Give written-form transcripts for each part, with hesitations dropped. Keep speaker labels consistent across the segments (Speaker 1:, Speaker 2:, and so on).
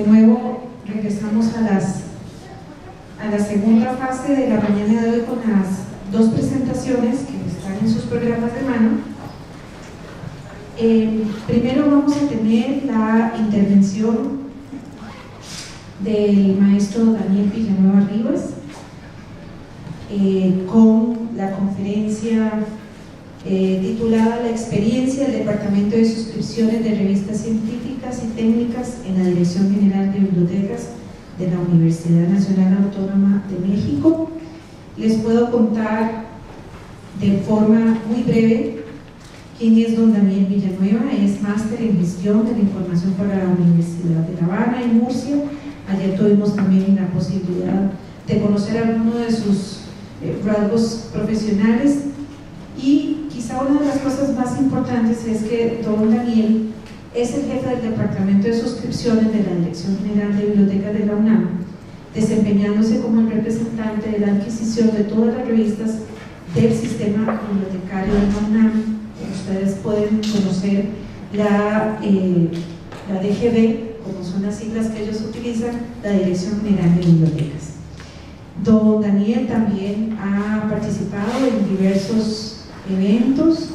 Speaker 1: De nuevo regresamos a la segunda fase de la mañana de hoy con las dos presentaciones que están en sus programas de mano. Primero vamos a tener la intervención del maestro Daniel Villanueva Rivas con la conferencia titulada La experiencia del Departamento de Suscripciones de Revistas Científicas y Técnicas en la Dirección General de Bibliotecas de la Universidad Nacional Autónoma de México. Les puedo contar de forma muy breve quién es don Daniel Villanueva. Es máster en gestión de la información para la Universidad de La Habana y Murcia. Ayer tuvimos también la posibilidad de conocer algunos de sus rasgos profesionales, y quizá una de las cosas más importantes es que don Daniel es el jefe del Departamento de Suscripciones de la Dirección General de Bibliotecas de la UNAM, desempeñándose como el representante de la adquisición de todas las revistas del sistema bibliotecario de la UNAM. Ustedes pueden conocer la DGB, como son las siglas que ellos utilizan, la Dirección General de Bibliotecas. Don Daniel también ha participado en diversos eventos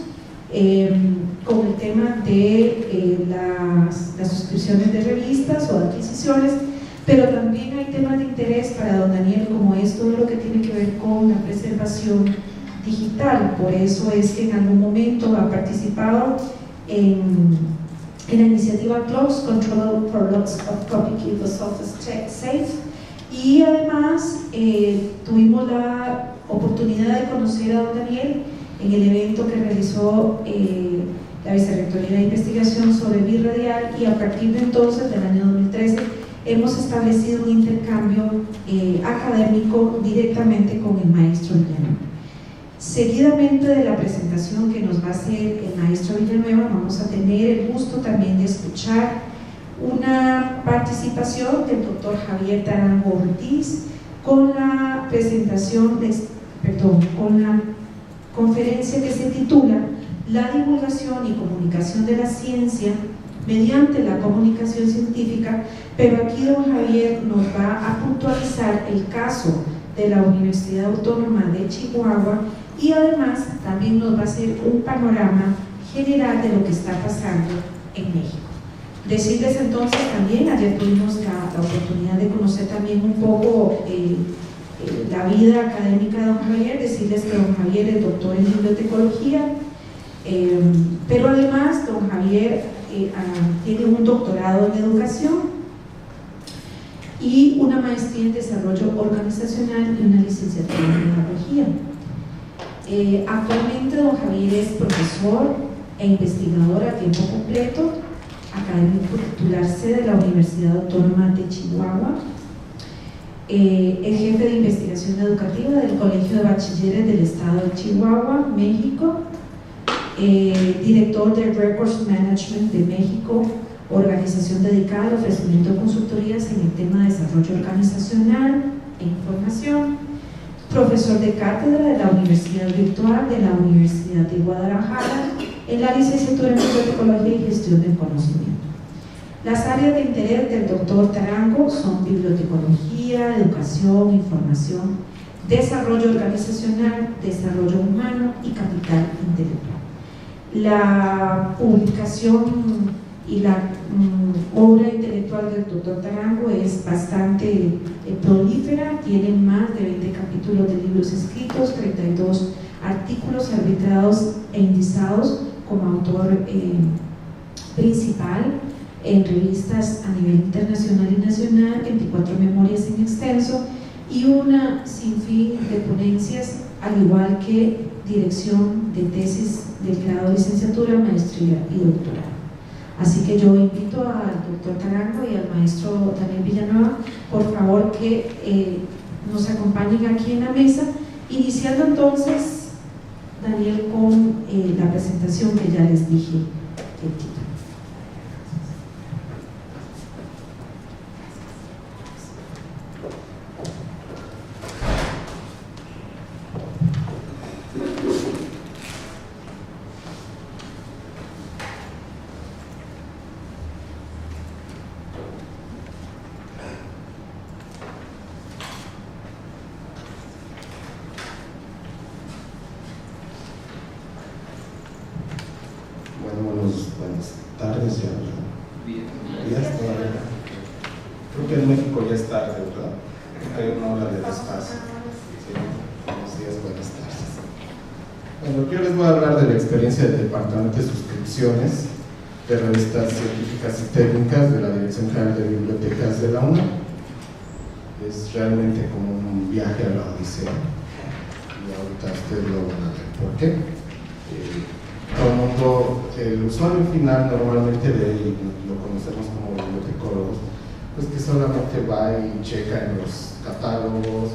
Speaker 1: con el tema de las suscripciones de revistas o adquisiciones, pero también hay temas de interés para don Daniel, como es todo lo que tiene que ver con la preservación digital. Por eso es que en algún momento ha participado en la iniciativa CLOCS, Control for Loss of Copy Keep the Software Safe, y además tuvimos la oportunidad de conocer a don Daniel en el evento que realizó la Vicerrectoría de Investigación sobre Birradial, y a partir de entonces, del año 2013, hemos establecido un intercambio académico directamente con el maestro Villanueva. Seguidamente de la presentación que nos va a hacer el maestro Villanueva, vamos a tener el gusto también de escuchar una participación del doctor Javier Tarango Ortiz con la presentación con la conferencia que se titula La divulgación y comunicación de la ciencia mediante la comunicación científica, pero aquí don Javier nos va a puntualizar el caso de la Universidad Autónoma de Chihuahua, y además también nos va a hacer un panorama general de lo que está pasando en México. Decirles entonces también, ayer tuvimos la oportunidad de conocer también un poco la vida académica de don Javier, decirles que don Javier es doctor en bibliotecología, pero además don Javier tiene un doctorado en educación y una maestría en desarrollo organizacional y una licenciatura en pedagogía. Actualmente don Javier es profesor e investigador a tiempo completo, académico titular C de la Universidad Autónoma de Chihuahua, es jefe de investigación educativa del Colegio de Bachilleres del Estado de Chihuahua, México, director de Records Management de México, organización dedicada al ofrecimiento de consultorías en el tema de desarrollo organizacional e información, profesor de cátedra de la Universidad Virtual de la Universidad de Guadalajara en la licenciatura en Bibliotecología y Gestión del Conocimiento. Las áreas de interés del doctor Tarango son bibliotecología, educación, información, desarrollo organizacional, desarrollo humano y capital intelectual. La publicación y la obra intelectual del doctor Tarango es bastante prolífera, tiene más de 20 capítulos de libros escritos, 32 artículos arbitrados e indizados como autor principal en revistas a nivel internacional y nacional, 24 memorias en extenso y una sinfín de ponencias, al igual que dirección de tesis del grado de licenciatura, maestría y doctorado. Así que yo invito al doctor Tarango y al maestro Daniel Villanueva, por favor, que nos acompañen aquí en la mesa, iniciando entonces, Daniel, con la presentación que ya les dije el título.
Speaker 2: hay una ola de despacio. Sí, buenos días, buenas tardes. Bueno, yo les voy a hablar de la experiencia del Departamento de Suscripciones de Revistas Científicas y Técnicas de la Dirección General de Bibliotecas de la UNAM. Es realmente como un viaje a la Odisea, y ahorita ustedes lo van a ver por qué. Todo el mundo, el usuario final normalmente lo conocemos como bibliotecólogos, pues que solamente va y checa en los catálogos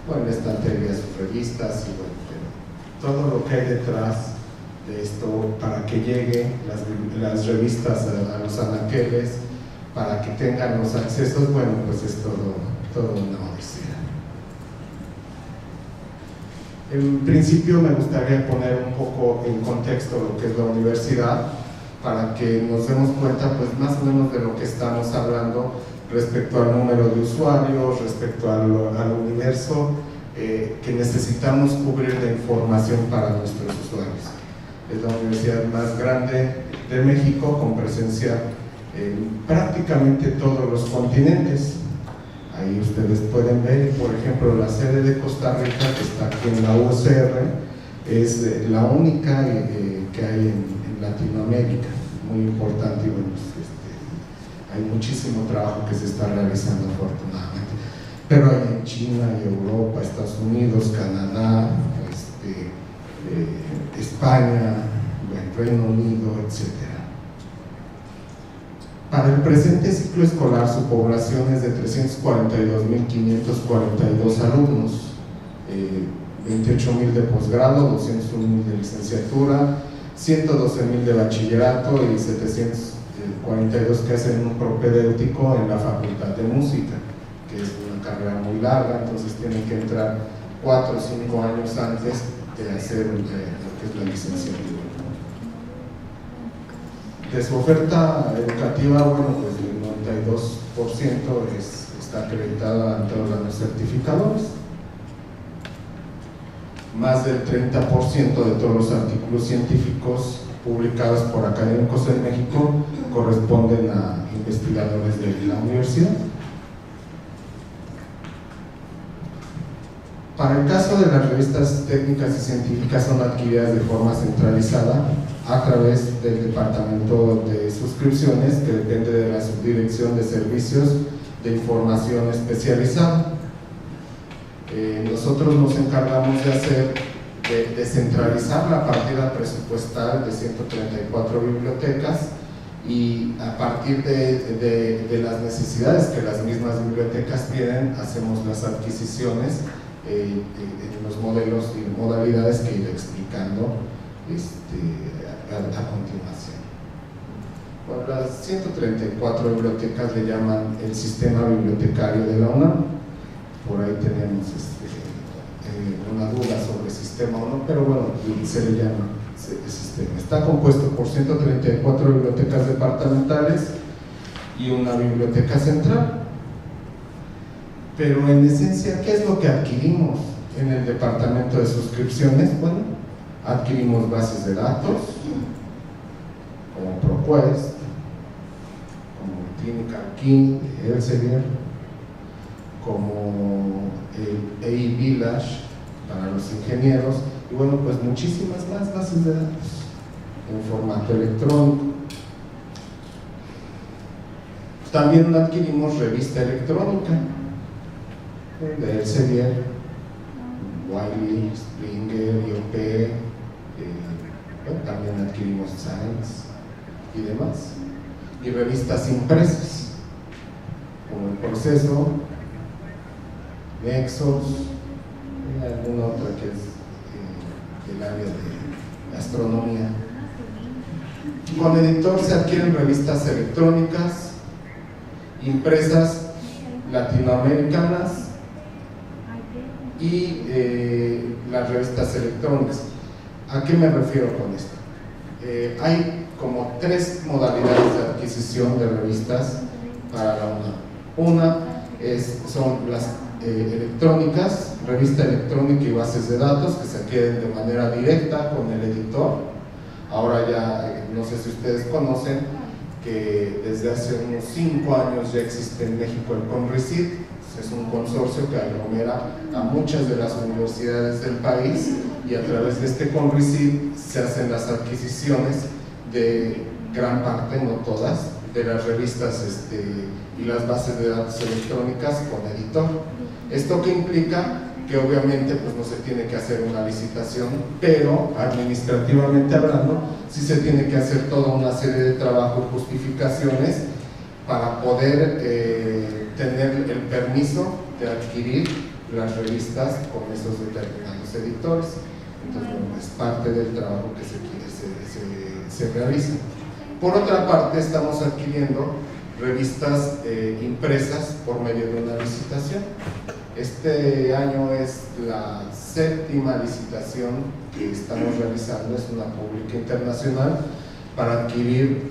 Speaker 2: o en la estantería sus revistas, y bueno, pero todo lo que hay detrás de esto para que lleguen las revistas a los anaqueles, para que tengan los accesos, bueno, pues es todo una odisea. En principio me gustaría poner un poco en contexto lo que es la universidad, para que nos demos cuenta pues más o menos de lo que estamos hablando respecto al número de usuarios, respecto al universo que necesitamos cubrir de información para nuestros usuarios. Es la universidad más grande de México, con presencia en prácticamente todos los continentes. Ahí ustedes pueden ver, por ejemplo, la sede de Costa Rica, que está aquí en la UCR, es la única que hay en Latinoamérica, muy importante, y bueno, hay muchísimo trabajo que se está realizando afortunadamente, pero hay en China, y Europa, Estados Unidos, Canadá, España, Reino Unido, etc. Para el presente ciclo escolar, su población es de 342.542 alumnos, 28.000 de posgrado, 201.000 de licenciatura, 112.000 de bachillerato y 742 que hacen un propedéutico en la Facultad de Música, que es una carrera muy larga, entonces tienen que entrar 4 o 5 años antes de hacer lo que es la licenciatura. De su oferta educativa, bueno, pues el 92% está acreditada ante órganos certificadores. Más del 30% de todos los artículos científicos publicados por académicos en México corresponden a investigadores de la universidad. Para el caso de las revistas técnicas y científicas, son adquiridas de forma centralizada a través del Departamento de Suscripciones, que depende de la Subdirección de Servicios de Información Especializada. Nosotros nos encargamos de descentralizar la partida presupuestal de 134 bibliotecas, y a partir de las necesidades que las mismas bibliotecas tienen, hacemos las adquisiciones en los modelos y modalidades que iré explicando a continuación. Bueno, las 134 bibliotecas le llaman el sistema bibliotecario de la UNAM. Por ahí tenemos una duda sobre sistema o no, pero bueno, se le llama sistema. Está compuesto por 134 bibliotecas departamentales y una biblioteca central. Pero en esencia, ¿qué es lo que adquirimos en el Departamento de Suscripciones? Bueno, adquirimos bases de datos como ProQuest, como Clinical Key de Elsevier, como el AI Village para los ingenieros, y bueno, pues muchísimas más bases de datos en formato electrónico. También adquirimos revista electrónica de Elsevier, Wiley, Springer, IOP, también adquirimos Science y demás, y revistas impresas como El Proceso, Nexos, y alguna otra que es del área de astronomía. Con editor se adquieren revistas electrónicas, impresas latinoamericanas y las revistas electrónicas. ¿A qué me refiero con esto? Hay como 3 modalidades de adquisición de revistas para la UNAM. Una son las electrónicas, revista electrónica y bases de datos, que se adquieren de manera directa con el editor. Ahora ya, no sé si ustedes conocen que desde hace unos 5 años ya existe en México el CONRECYT, Es un consorcio que aglomera a muchas de las universidades del país y a través de este CONRICID se hacen las adquisiciones de gran parte, no todas, de las revistas y las bases de datos electrónicas con editor. ¿Esto qué implica? Que obviamente pues no se tiene que hacer una licitación, pero administrativamente hablando sí se tiene que hacer toda una serie de trabajos y justificaciones para poder tener el permiso de adquirir las revistas con esos determinados editores. Entonces bueno, es parte del trabajo que se realiza. Por otra parte, estamos adquiriendo revistas impresas por medio de una licitación. Este año es la 7ª licitación que estamos realizando, es una pública internacional para adquirir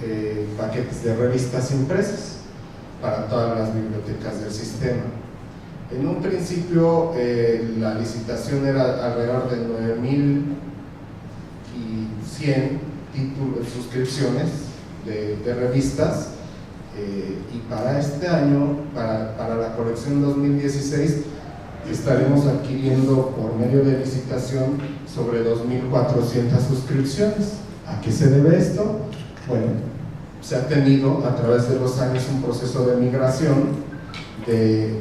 Speaker 2: paquetes de revistas impresas para todas las bibliotecas del sistema. En un principio la licitación era alrededor de 9,100 suscripciones de revistas, y para este año, para la colección 2016, estaremos adquiriendo por medio de licitación sobre 2,400 suscripciones. ¿A qué se debe esto? Bueno, se ha tenido a través de los años un proceso de migración de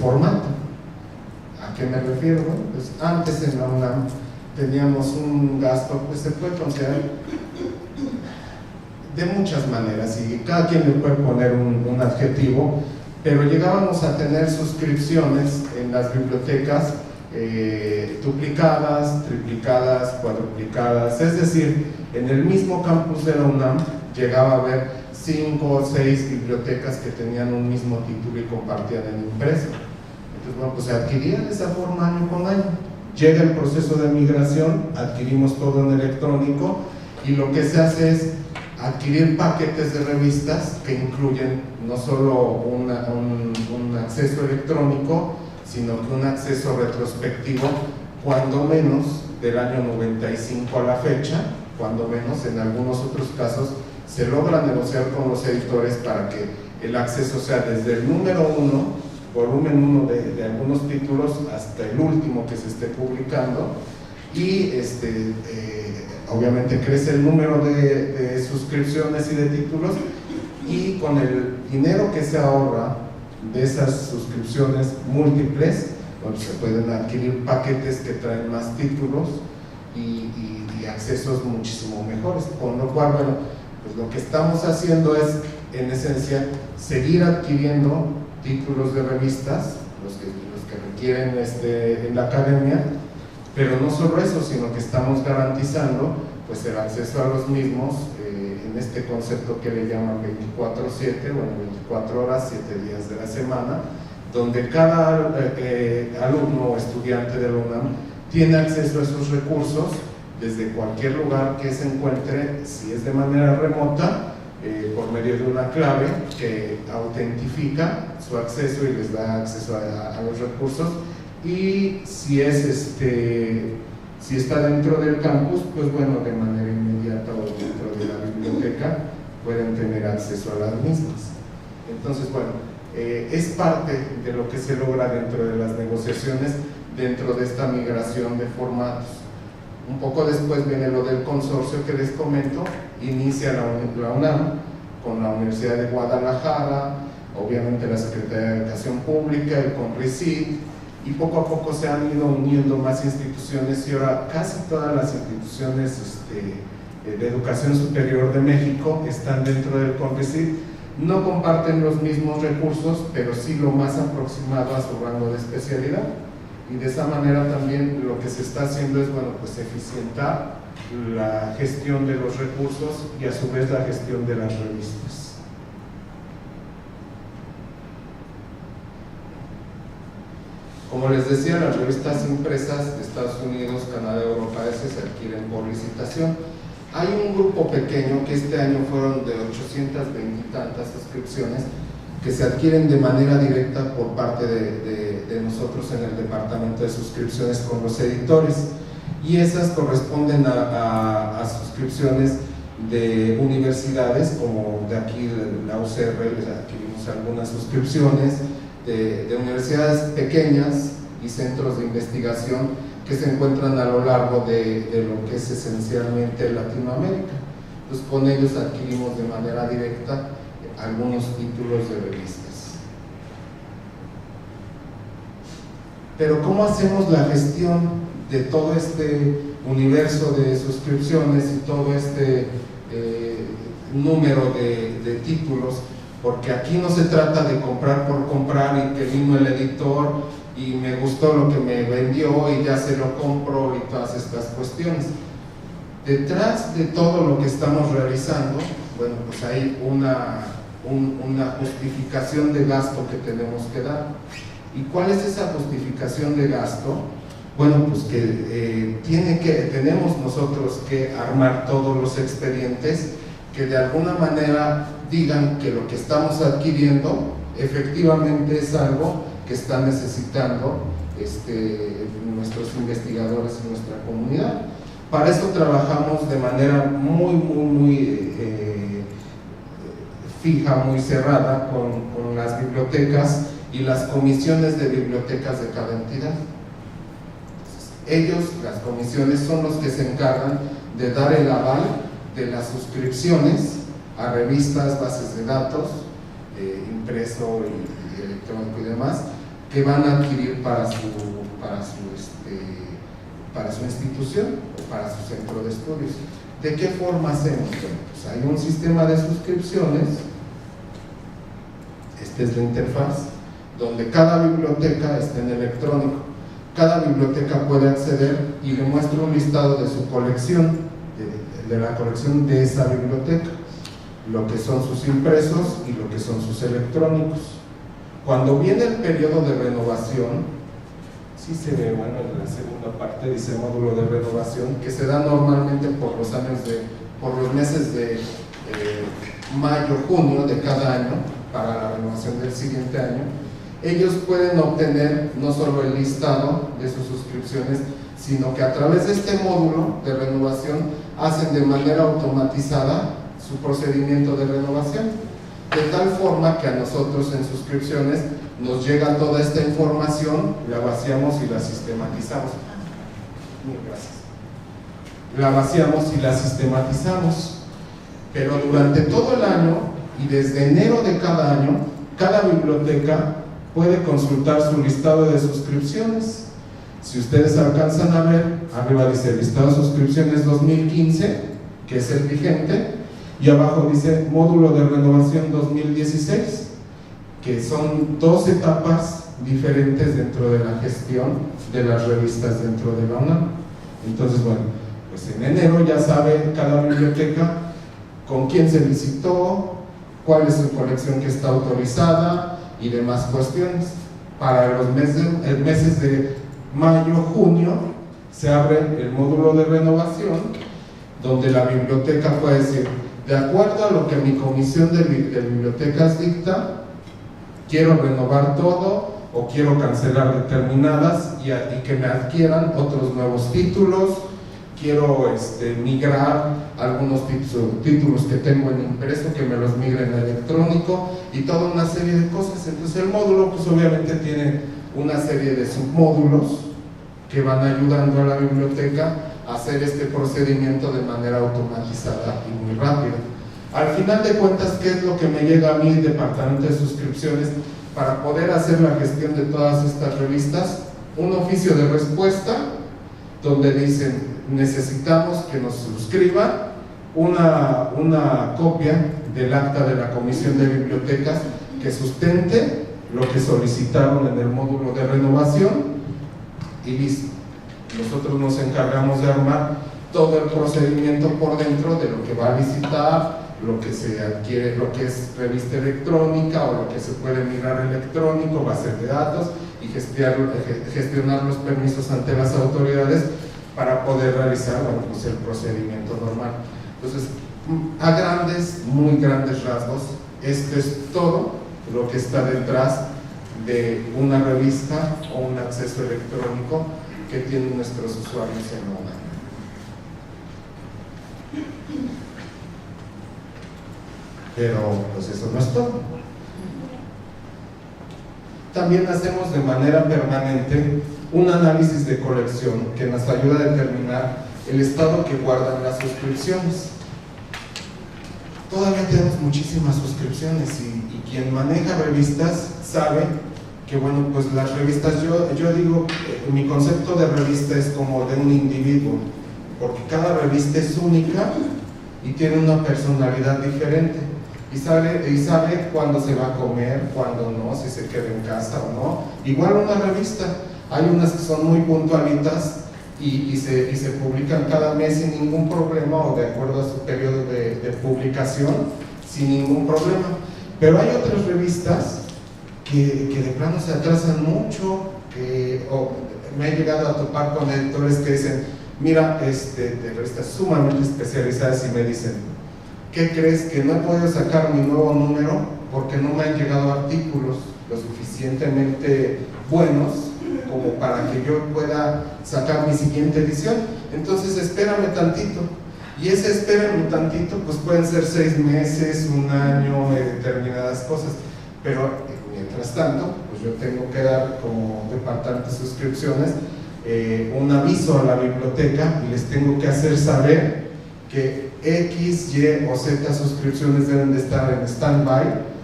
Speaker 2: formato. ¿A qué me refiero? Bueno, pues antes en la UNAM teníamos un gasto, pues se puede considerar de muchas maneras y cada quien le puede poner un adjetivo, pero llegábamos a tener suscripciones en las bibliotecas duplicadas, triplicadas, cuadruplicadas, es decir, en el mismo campus de la UNAM llegaba a haber 5 o 6 bibliotecas que tenían un mismo título y compartían el impreso. Entonces, bueno, pues se adquiría de esa forma año con año. Llega el proceso de migración, adquirimos todo en electrónico y lo que se hace es adquirir paquetes de revistas que incluyen no solo un acceso electrónico, sino que un acceso retrospectivo, cuando menos del año 95 a la fecha, cuando menos. En algunos otros casos se logra negociar con los editores para que el acceso sea desde el número 1, volumen 1 de algunos títulos, hasta el último que se esté publicando, y obviamente crece el número de suscripciones y de títulos, y con el dinero que se ahorra de esas suscripciones múltiples, bueno, se pueden adquirir paquetes que traen más títulos y accesos muchísimo mejores, con lo cual, bueno, pues lo que estamos haciendo es, en esencia, seguir adquiriendo títulos de revistas, los que requieren en la academia, pero no solo eso, sino que estamos garantizando pues el acceso a los mismos en este concepto que le llaman 24/7, bueno, 24 horas, 7 días de la semana, donde cada alumno o estudiante de la UNAM tiene acceso a esos recursos desde cualquier lugar que se encuentre, si es de manera remota, por medio de una clave que autentifica su acceso y les da acceso a los recursos, y si está dentro del campus, pues bueno, de manera inmediata o dentro de la biblioteca pueden tener acceso a las mismas. Entonces, bueno, es parte de lo que se logra dentro de las negociaciones, dentro de esta migración de formatos. Un poco después viene lo del consorcio que les comento. Inicia la UNAM con la Universidad de Guadalajara, obviamente la Secretaría de Educación Pública, el CONRICID, y poco a poco se han ido uniendo más instituciones, y ahora casi todas las instituciones de educación superior de México están dentro del CONRICID. No comparten los mismos recursos, pero sí lo más aproximado a su rango de especialidad, y de esa manera también lo que se está haciendo es, bueno, pues eficientar la gestión de los recursos y a su vez la gestión de las revistas. Como les decía, las revistas impresas de Estados Unidos, Canadá, Europa, se adquieren por licitación. Hay un grupo pequeño que este año fueron de 820 y tantas suscripciones que se adquieren de manera directa por parte de nosotros en el departamento de suscripciones con los editores, y esas corresponden a suscripciones de universidades, como de aquí la UCR, les adquirimos algunas suscripciones, de universidades pequeñas y centros de investigación que se encuentran a lo largo de lo que es esencialmente Latinoamérica. Entonces con ellos adquirimos de manera directa algunos títulos de revistas. Pero ¿cómo hacemos la gestión de todo este universo de suscripciones y todo este número de títulos? Porque aquí no se trata de comprar por comprar y que vino el editor y me gustó lo que me vendió y ya se lo compro y todas estas cuestiones. Detrás de todo lo que estamos realizando, bueno, pues hay una justificación de gasto que tenemos que dar. ¿Y cuál es esa justificación de gasto? Bueno, pues que tenemos nosotros que armar todos los expedientes que de alguna manera digan que lo que estamos adquiriendo efectivamente es algo que están necesitando nuestros investigadores en nuestra comunidad. Para eso trabajamos de manera muy fija, muy cerrada con las bibliotecas y las comisiones de bibliotecas de cada entidad. Ellos, las comisiones, son los que se encargan de dar el aval de las suscripciones a revistas, bases de datos, impreso y electrónico y demás, que van a adquirir para su institución o para su centro de estudios. ¿De qué forma hacemos? Bueno, pues hay un sistema de suscripciones, esta es la interfaz, donde cada biblioteca está en electrónico. Cada biblioteca puede acceder y le muestra un listado de su colección, de la colección de esa biblioteca, lo que son sus impresos y lo que son sus electrónicos. Cuando viene el periodo de renovación, sí se ve, bueno, en la segunda parte dice módulo de renovación, que se da normalmente por los meses de mayo, junio de cada año, para la renovación del siguiente año. Ellos pueden obtener no solo el listado de sus suscripciones, sino que a través de este módulo de renovación hacen de manera automatizada su procedimiento de renovación, de tal forma que a nosotros en suscripciones nos llega toda esta información, la vaciamos y la sistematizamos. Gracias. La vaciamos y la sistematizamos, pero durante todo el año y desde enero de cada año, cada biblioteca puede consultar su listado de suscripciones. Si ustedes alcanzan a ver, arriba dice listado de suscripciones 2015, que es el vigente, y abajo dice módulo de renovación 2016, que son 2 etapas diferentes dentro de la gestión de las revistas dentro de la UNAM. Entonces, bueno, pues en enero ya sabe cada biblioteca con quién se visitó, cuál es su colección que está autorizada y demás cuestiones. Para los meses de mayo, junio, se abre el módulo de renovación, donde la biblioteca puede decir, de acuerdo a lo que mi comisión de bibliotecas dicta, quiero renovar todo o quiero cancelar determinadas y que me adquieran otros nuevos títulos, quiero migrar algunos títulos que tengo en impreso, que me los migren a electrónico y toda una serie de cosas. Entonces el módulo pues obviamente tiene una serie de submódulos que van ayudando a la biblioteca a hacer este procedimiento de manera automatizada y muy rápida. Al final de cuentas, ¿qué es lo que me llega a mí, departamento de suscripciones, para poder hacer la gestión de todas estas revistas? Un oficio de respuesta donde dicen, necesitamos que nos suscriban una copia del acta de la Comisión de Bibliotecas que sustente lo que solicitaron en el módulo de renovación y listo. Nosotros nos encargamos de armar todo el procedimiento por dentro de lo que va a visitar, lo que se adquiere, lo que es revista electrónica o lo que se puede migrar electrónico, base de datos y gestionar los permisos ante las autoridades para poder realizar, bueno, pues el procedimiento normal. Entonces, a muy grandes rasgos, esto es todo lo que está detrás de una revista o un acceso electrónico que tienen nuestros usuarios en la UNAM. Pero pues eso no es todo. también hacemos de manera permanente un análisis de colección que nos ayuda a determinar el estado que guardan las suscripciones. Todavía tenemos muchísimas suscripciones y quien maneja revistas sabe que, bueno, pues las revistas, yo digo, mi concepto de revista es como de un individuo, porque cada revista es única y tiene una personalidad diferente y sabe cuándo se va a comer, cuándo no, si se queda en casa o no. Igual una revista, hay unas que son muy puntualitas y se publican cada mes sin ningún problema o de acuerdo a su periodo de publicación sin ningún problema, pero hay otras revistas que de plano se atrasan mucho, me he llegado a topar con editores que dicen, mira, de revistas sumamente especializadas, y me dicen, ¿qué crees? Que no he podido sacar mi nuevo número porque no me han llegado artículos lo suficientemente buenos como para que yo pueda sacar mi siguiente edición. Entonces espérame tantito, y ese espérame tantito pues pueden ser 6 meses, 1 año, determinadas cosas, pero mientras tanto pues yo tengo que dar como departamento de suscripciones un aviso a la biblioteca y les tengo que hacer saber que X, Y o Z suscripciones deben de estar en stand-by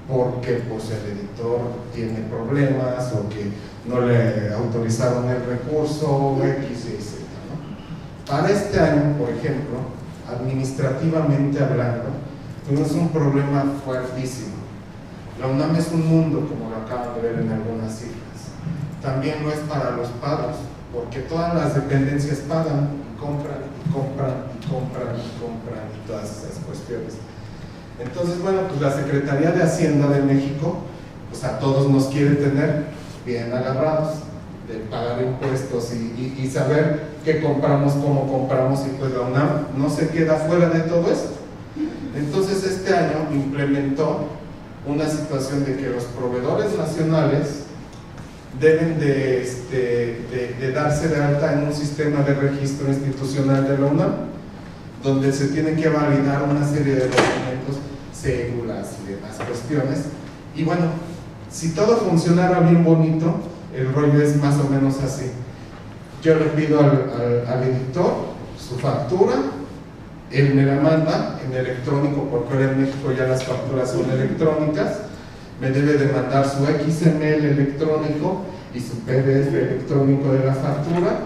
Speaker 2: porque pues el editor tiene problemas o que no le autorizaron el recurso, X, Y, Z, ¿no? Para este año, por ejemplo, administrativamente hablando, tuvimos un problema fuertísimo. La UNAM es un mundo, como lo acaban de ver en algunas cifras. También no es para los pagos, porque todas las dependencias pagan y compran y compran y compran y compran y todas esas cuestiones. Entonces, bueno, pues la Secretaría de Hacienda de México, pues a todos nos quiere tener bien agarrados de pagar impuestos y saber qué compramos, cómo compramos, y pues la UNAM no se queda fuera de todo esto. Entonces este año implementó una situación de que los proveedores nacionales deben de darse de alta en un sistema de registro institucional de la UNAM, donde se tiene que validar una serie de documentos, cédulas y demás cuestiones. Y bueno, si todo funcionara bien bonito, el rollo es más o menos así. Yo le pido al editor su factura, él me la manda en electrónico, porque ahora en México ya las facturas son electrónicas, me debe de mandar su XML electrónico y su PDF electrónico de la factura,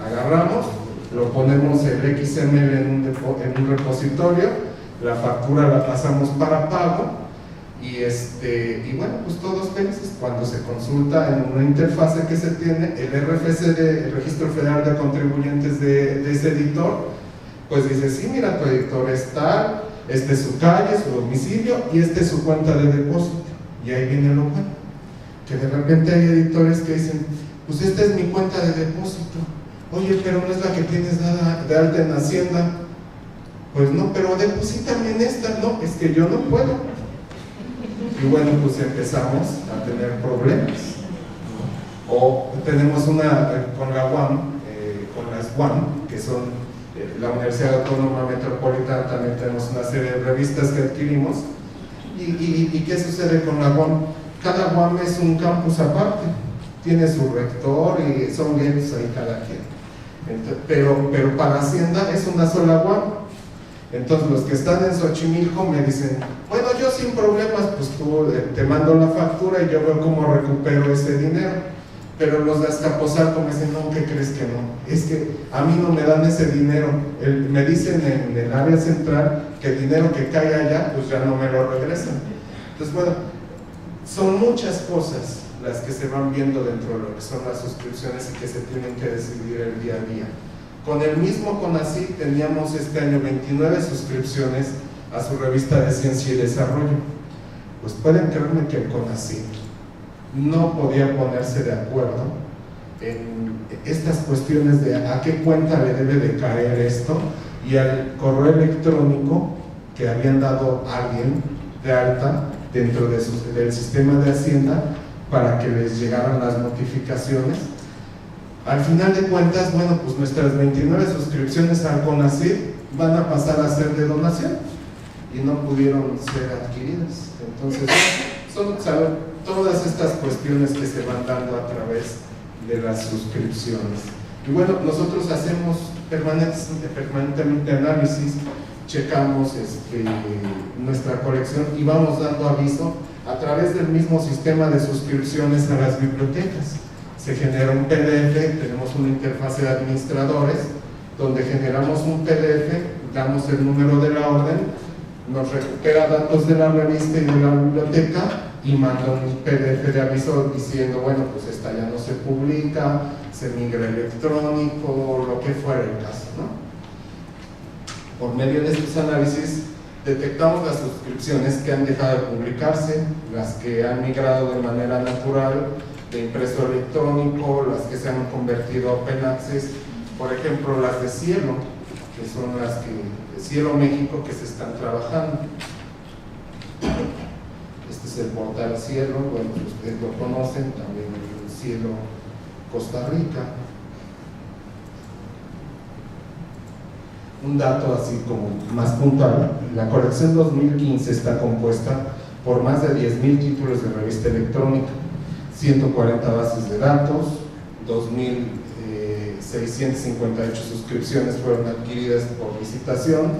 Speaker 2: agarramos, lo ponemos el XML en un repositorio, la factura la pasamos para pago y bueno, pues todos felices. Cuando se consulta en una interfase que se tiene, el RFC, el Registro Federal de Contribuyentes de ese editor, pues dice, sí, mira, tu editor es tal, este es su calle, su domicilio y este es su cuenta de depósito. Y ahí viene lo bueno, que de repente hay editores que dicen, pues esta es mi cuenta de depósito. Oye, pero no es la que tienes dada de alta en Hacienda. Pues no, pero deposítame en esta. No, es que yo no puedo. Y bueno, pues empezamos a tener problemas. O tenemos una con la UAM, con las UAM, que son la Universidad Autónoma Metropolitana, también tenemos una serie de revistas que adquirimos. ¿Y qué sucede con la UAM? Cada UAM es un campus aparte, tiene su rector y son guetos ahí cada quien. Pero para Hacienda es una sola UAM. Entonces los que están en Xochimilco me dicen, bueno, yo sin problemas, pues tú te mando la factura y yo veo cómo recupero ese dinero. Pero los de Azcapotzalco me dicen, no, ¿qué crees que no? Es que a mí no me dan ese dinero. Me dicen en el área central que el dinero que cae allá, pues ya no me lo regresan. Entonces, bueno, son muchas cosas las que se van viendo dentro de lo que son las suscripciones y que se tienen que decidir el día a día. Con el mismo CONACYT teníamos este año 29 suscripciones a su revista de Ciencia y Desarrollo. Pues pueden creerme que el CONACYT no podía ponerse de acuerdo en estas cuestiones de a qué cuenta le debe de caer esto y al correo electrónico que habían dado a alguien de alta dentro del sistema de Hacienda para que les llegaran las notificaciones. Al final de cuentas, bueno, pues nuestras 29 suscripciones al CONACYT van a pasar a ser de donación y no pudieron ser adquiridas. Entonces, todas estas cuestiones que se van dando a través de las suscripciones. Y bueno, nosotros hacemos permanentemente análisis, checamos nuestra colección y vamos dando aviso a través del mismo sistema de suscripciones a las bibliotecas. Se genera un PDF, tenemos una interfase de administradores donde generamos un PDF, damos el número de la orden, nos recupera datos de la revista y de la biblioteca y manda un PDF de aviso diciendo, bueno, pues esta ya no se publica, se migra electrónico, lo que fuera el caso, ¿no? Por medio de estos análisis detectamos las suscripciones que han dejado de publicarse, las que han migrado de manera natural de impreso electrónico, las que se han convertido a Open Access, por ejemplo las de Cielo, que son las que de Cielo México que se están trabajando. Este es el portal Cielo, bueno, ustedes lo conocen, también el Cielo Costa Rica. Un dato así como más puntual, la colección 2015 está compuesta por más de 10.000 títulos de revista electrónica, 140 bases de datos, 2.658 suscripciones fueron adquiridas por licitación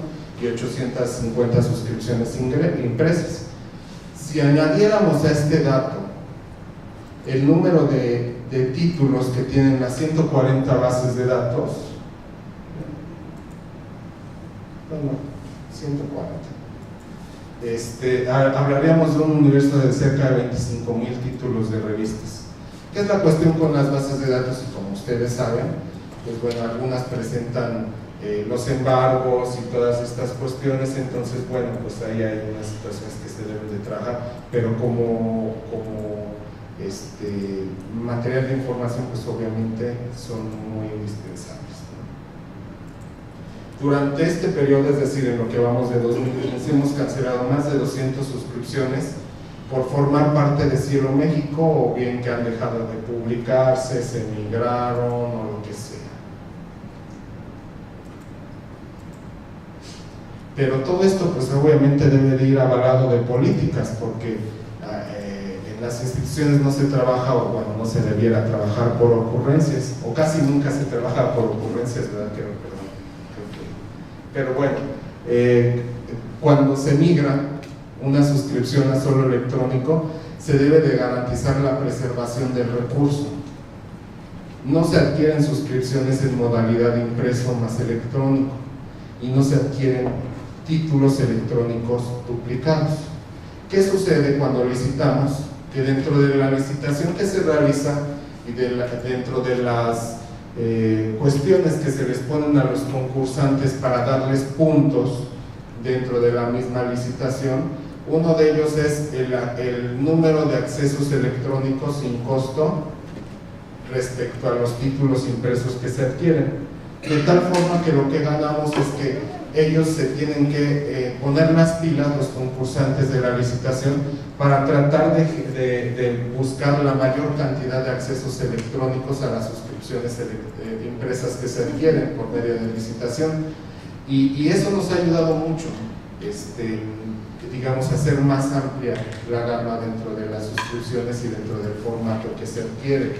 Speaker 2: y 850 suscripciones impresas. Si añadiéramos a este dato el número de títulos que tienen las 140 bases de datos, bueno, 140, hablaríamos de un universo de cerca de 25.000 títulos de revistas. ¿Qué es la cuestión con las bases de datos? Y como ustedes saben, pues bueno, algunas presentan los embargos y todas estas cuestiones, entonces bueno, pues ahí hay unas situaciones que se deben de trabajar, pero como material de información, pues obviamente son muy indispensables. Durante este periodo, es decir, en lo que vamos de 2015, hemos cancelado más de 200 suscripciones por formar parte de Cielo México, o bien que han dejado de publicarse, se migraron o lo que sea. Pero todo esto pues obviamente debe de ir avalado de políticas, porque en las instituciones no se trabaja, o bueno, no se debiera trabajar por ocurrencias, o casi nunca se trabaja por ocurrencias, ¿verdad? Pero bueno, cuando se migra una suscripción a solo electrónico, se debe de garantizar la preservación del recurso. No se adquieren suscripciones en modalidad impreso más electrónico, y no se adquieren títulos electrónicos duplicados. ¿Qué sucede cuando licitamos? Que dentro de la licitación que se realiza y dentro de las cuestiones que se les ponen a los concursantes para darles puntos dentro de la misma licitación, uno de ellos es el número de accesos electrónicos sin costo respecto a los títulos impresos que se adquieren, de tal forma que lo que ganamos es que ellos se tienen que poner las pilas, los concursantes de la licitación, para tratar de buscar la mayor cantidad de accesos electrónicos a las suscripciones impresas que se adquieren por medio de licitación, y eso nos ha ayudado mucho, digamos, a hacer más amplia la gama dentro de las suscripciones y dentro del formato que se adquiere.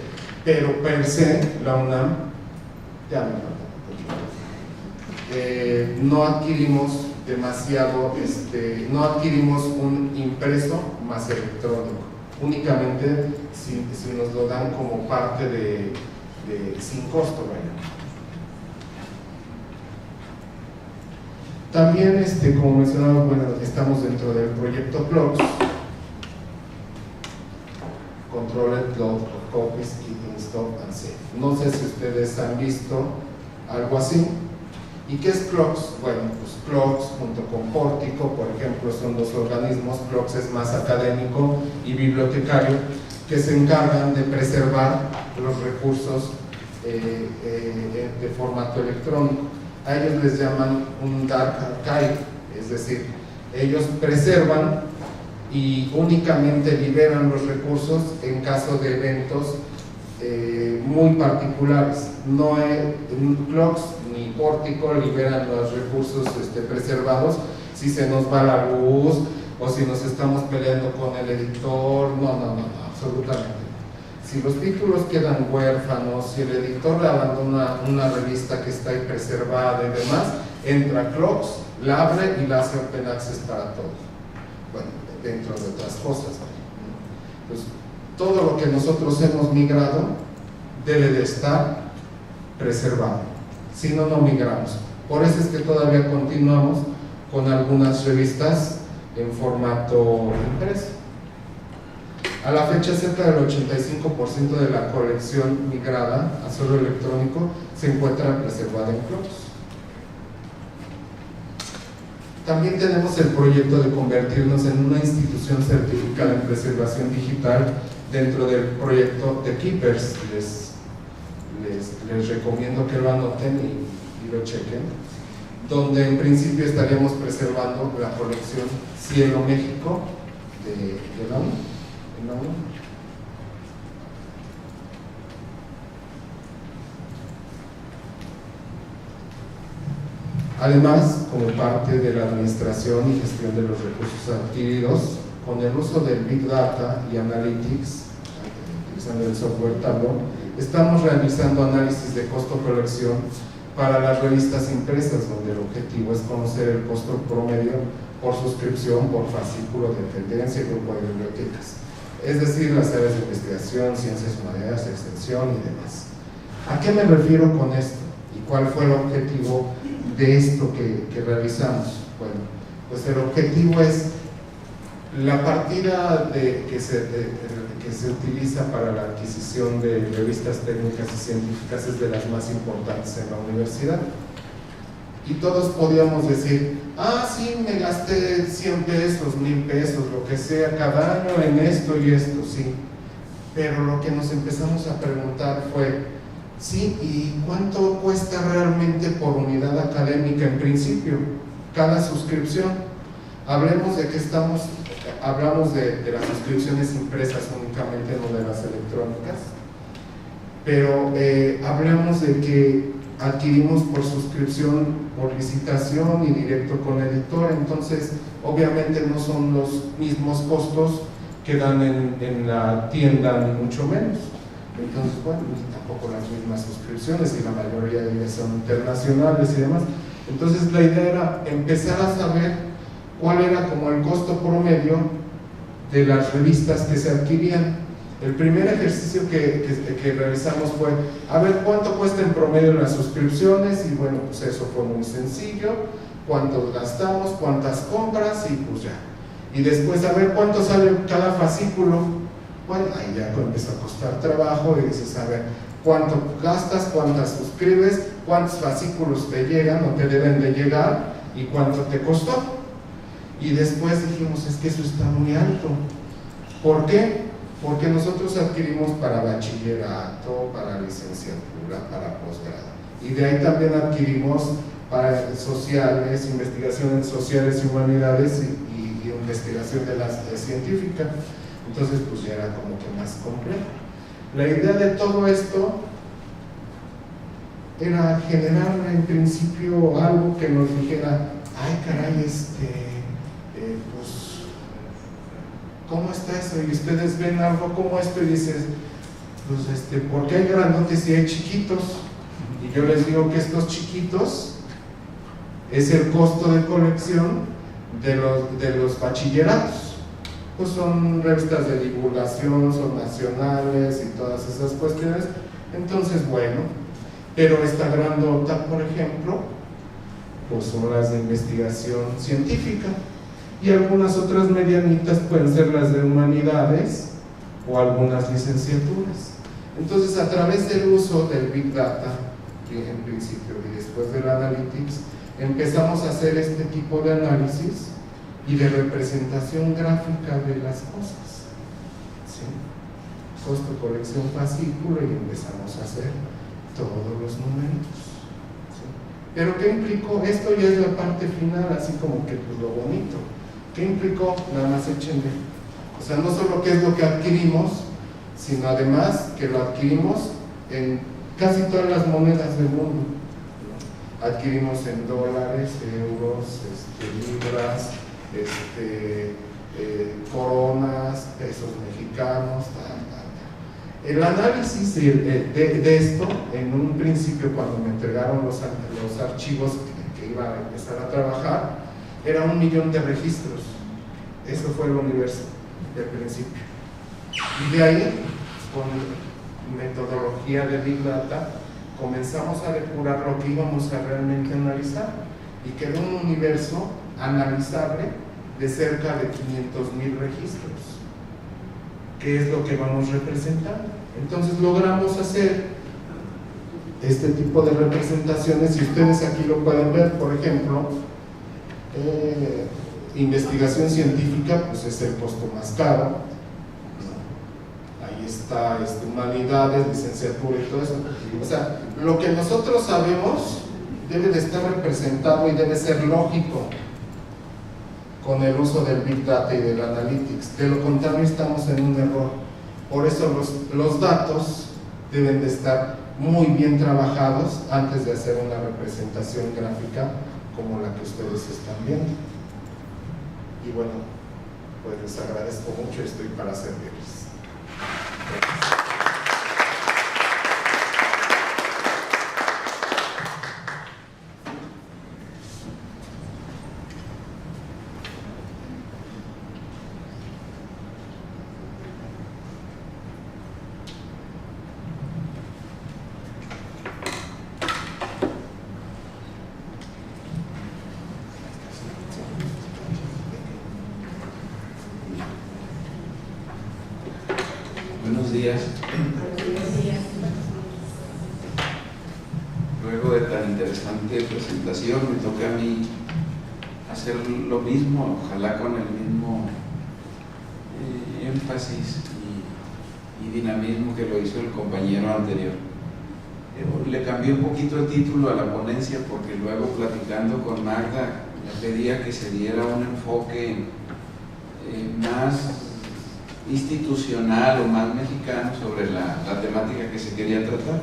Speaker 2: Pero per se, la UNAM, ya me falta no adquirimos demasiado, no adquirimos un impreso más electrónico, únicamente si nos lo dan como parte de sin costo, ¿vale? También, como mencionaba, bueno, estamos dentro del proyecto CLOCKS, Controlled Load of Copies, Keeping Stock and Safe. No sé si ustedes han visto algo así. ¿Y qué es CLOCKS? Bueno, pues CLOCKS junto con Pórtico, por ejemplo, son dos organismos. CLOCKS es más académico y bibliotecario, que se encargan de preservar los recursos de formato electrónico. A ellos les llaman un dark archive, es decir, ellos preservan y únicamente liberan los recursos en caso de eventos muy particulares. No CLOCKS ni Pórtico liberan los recursos preservados si se nos va la luz, o si nos estamos peleando con el editor, no, absolutamente. Si los títulos quedan huérfanos, si el editor le abandona una revista que está ahí preservada y demás, entra Clocks, la abre y la hace open access para todos. Bueno, dentro de otras cosas. Pues, todo lo que nosotros hemos migrado debe de estar preservado. Si no, no migramos. Por eso es que todavía continuamos con algunas revistas en formato impreso. A la fecha, cerca del 85% de la colección migrada a suelo electrónico se encuentra preservada en Clocks. También tenemos el proyecto de convertirnos en una institución certificada en preservación digital dentro del proyecto de Keepers. Les recomiendo que lo anoten y lo chequen, donde en principio estaríamos preservando la colección Cielo México de la ONU. Además, como parte de la administración y gestión de los recursos adquiridos, con el uso del Big Data y Analytics, utilizando el software Tableau, estamos realizando análisis de costo-colección para las revistas impresas, donde el objetivo es conocer el costo promedio por suscripción, por fascículo de tendencia y grupo de bibliotecas. Es decir, las áreas de investigación, ciencias humanidades, extensión y demás. ¿A qué me refiero con esto? ¿Y cuál fue el objetivo de esto que realizamos? Bueno, pues el objetivo es la partida que se utiliza para la adquisición de revistas técnicas y científicas es de las más importantes en la universidad. Y todos podíamos decir, sí, me gasté 100 pesos, 1000 pesos, lo que sea, cada año en esto y esto, sí. Pero lo que nos empezamos a preguntar fue, sí, ¿y cuánto cuesta realmente por unidad académica en principio? Cada suscripción. Hablamos de las suscripciones impresas únicamente, no de las electrónicas, pero hablamos de que adquirimos por suscripción, por licitación y directo con editor, entonces obviamente no son los mismos costos que dan en la tienda, ni mucho menos. Entonces, bueno, tampoco las mismas suscripciones, y la mayoría de ellas son internacionales y demás. Entonces la idea era empezar a saber cuál era como el costo promedio de las revistas que se adquirían. El primer ejercicio que realizamos fue a ver cuánto cuesta en promedio las suscripciones, y bueno, pues eso fue muy sencillo, cuánto gastamos, cuántas compras, y pues ya. Y después a ver cuánto sale cada fascículo. Bueno, ahí ya empezó a costar trabajo y dices, a ver, cuánto gastas, cuántas suscribes, cuántos fascículos te llegan o te deben de llegar y cuánto te costó. Y después dijimos, es que eso está muy alto. ¿Por qué? Porque nosotros adquirimos para bachillerato, para licenciatura, para posgrado. Y de ahí también adquirimos para sociales, investigación en sociales y humanidades y investigación de la científica. Entonces pues ya era como que más complejo. La idea de todo esto era generar en principio algo que nos dijera, ay caray, pues ¿cómo está eso? Y ustedes ven algo como esto y dices, pues ¿por qué hay grandotes y hay chiquitos? Y yo les digo que estos chiquitos es el costo de colección de los bachilleratos. Pues son revistas de divulgación, son nacionales y todas esas cuestiones. Entonces, bueno, pero esta grandota, por ejemplo, pues son las de investigación científica, y algunas otras medianitas pueden ser las de humanidades o algunas licenciaturas. Entonces, a través del uso del Big Data, en principio, y después del Analytics, empezamos a hacer este tipo de análisis y de representación gráfica de las cosas, ¿sí? Costo, colección, fascículo, y empezamos a hacer todos los numeritos, ¿sí? Pero ¿qué implicó? Esto ya es la parte final, así como que pues lo bonito. ¿Qué implicó? Nada más échenle. O sea, no solo qué es lo que adquirimos, sino además que lo adquirimos en casi todas las monedas del mundo, ¿no? Adquirimos en dólares, euros, libras, coronas, pesos mexicanos, El análisis de esto, en un principio cuando me entregaron los archivos que iba a empezar a trabajar, era 1 millón de registros. Eso fue el universo del principio. Y de ahí, con metodología de Big Data, comenzamos a depurar lo que íbamos a realmente analizar y quedó un universo analizable de cerca de 500,000 registros, que es lo que vamos representando. Entonces logramos hacer este tipo de representaciones y ustedes aquí lo pueden ver. Por ejemplo, investigación científica, pues es el costo más caro. Ahí está humanidades, licenciatura y todo eso. O sea, lo que nosotros sabemos debe de estar representado y debe ser lógico con el uso del Big Data y del Analytics. De lo contrario estamos en un error. Por eso los datos deben de estar muy bien trabajados antes de hacer una representación gráfica como la que ustedes están viendo. Y bueno, pues les agradezco mucho y estoy para servirles. Gracias.
Speaker 3: Buenos días. Luego de tan interesante presentación, me toca a mí hacer lo mismo, ojalá con el mismo énfasis y dinamismo que lo hizo el compañero anterior. Le cambié un poquito el título a la ponencia porque luego, platicando con Magda, le pedía que se diera un enfoque más institucional o más mexicano sobre la temática que se quería tratar.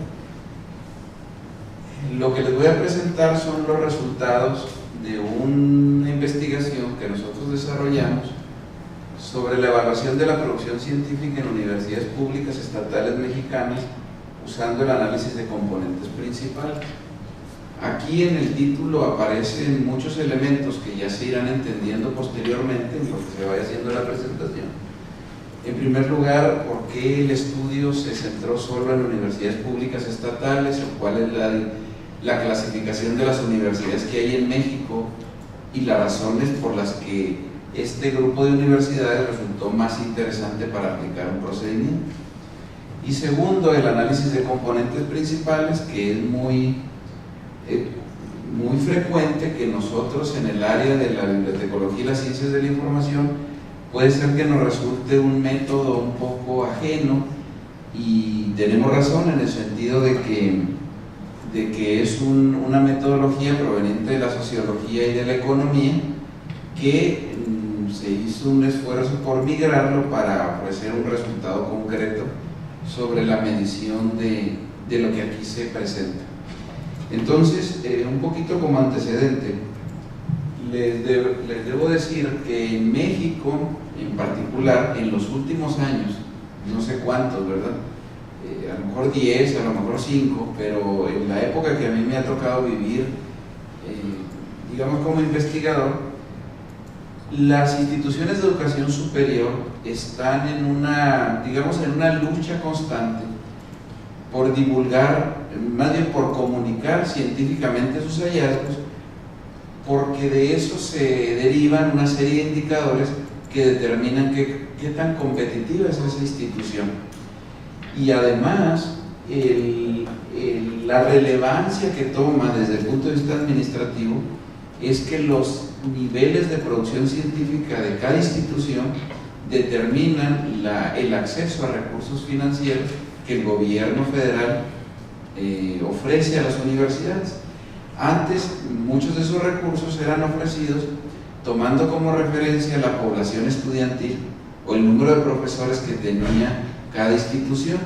Speaker 3: Lo que les voy a presentar son los resultados de una investigación que nosotros desarrollamos sobre la evaluación de la producción científica en universidades públicas estatales mexicanas usando el análisis de componentes principales. Aquí en el título aparecen muchos elementos que ya se irán entendiendo posteriormente en lo que se vaya haciendo la presentación. En primer lugar, ¿por qué el estudio se centró solo en universidades públicas estatales? ¿O cuál es la clasificación de las universidades que hay en México? Y las razones por las que este grupo de universidades resultó más interesante para aplicar un procedimiento. Y segundo, el análisis de componentes principales, que es muy frecuente que nosotros en el área de la bibliotecología y las ciencias de la información puede ser que nos resulte un método un poco ajeno, y tenemos razón en el sentido de que es una metodología proveniente de la sociología y de la economía que se hizo un esfuerzo por migrarlo para ofrecer un resultado concreto sobre la medición de lo que aquí se presenta. Entonces, un poquito como antecedente, les debo decir que en México, en particular, en los últimos años, no sé cuántos, ¿verdad? A lo mejor 10, a lo mejor 5, pero en la época que a mí me ha tocado vivir, digamos como investigador, las instituciones de educación superior están en una lucha constante por divulgar, más bien por comunicar científicamente sus hallazgos, porque de eso se derivan una serie de indicadores que determinan qué tan competitiva es esa institución. Y además, la relevancia que toma desde el punto de vista administrativo es que los niveles de producción científica de cada institución determinan el acceso a recursos financieros que el gobierno federal ofrece a las universidades. Antes, muchos de esos recursos eran ofrecidos tomando como referencia la población estudiantil o el número de profesores que tenía cada institución,